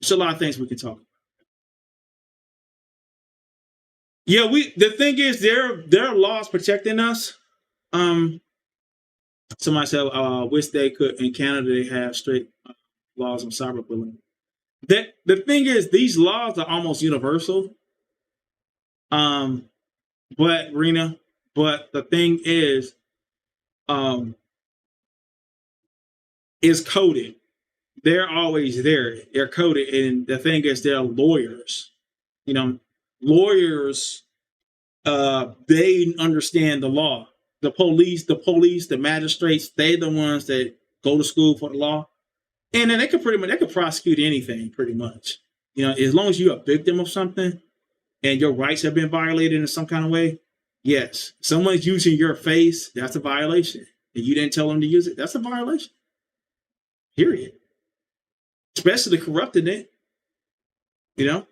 there's a lot of things we can talk about. Yeah, the thing is, there are laws protecting us. Somebody said, wish they could in Canada they have strict laws on cyberbullying. The thing is, these laws are almost universal. But Rena, the thing is coded. They're always there. They're coded, and the thing is, they're lawyers. You know, lawyers. They understand the law. The police, the magistrates, they're the ones that go to school for the law. And then they could prosecute anything pretty much. You know, as long as you're a victim of something and your rights have been violated in some kind of way, yes. Someone's using your face, that's a violation. And you didn't tell them to use it, that's a violation. Period. Especially corrupting it. You know?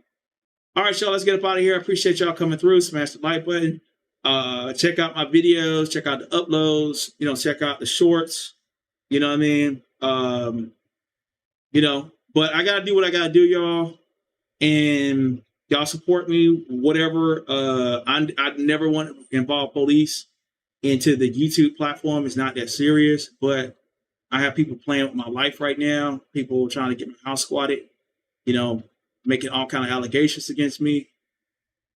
All right, y'all, let's get up out of here. I appreciate y'all coming through. Smash the like button. Check out my videos, check out the uploads, you know, check out the shorts. You know what I mean? You know, but I gotta do what I gotta do, y'all. And y'all support me, whatever. I never want to involve police into the YouTube platform. It's not that serious, but I have people playing with my life right now, people trying to get my house squatted, you know, making all kind of allegations against me.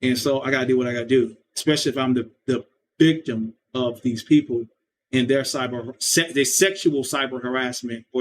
And so I gotta do what I gotta do, especially if I'm the victim of these people and their sexual cyber harassment or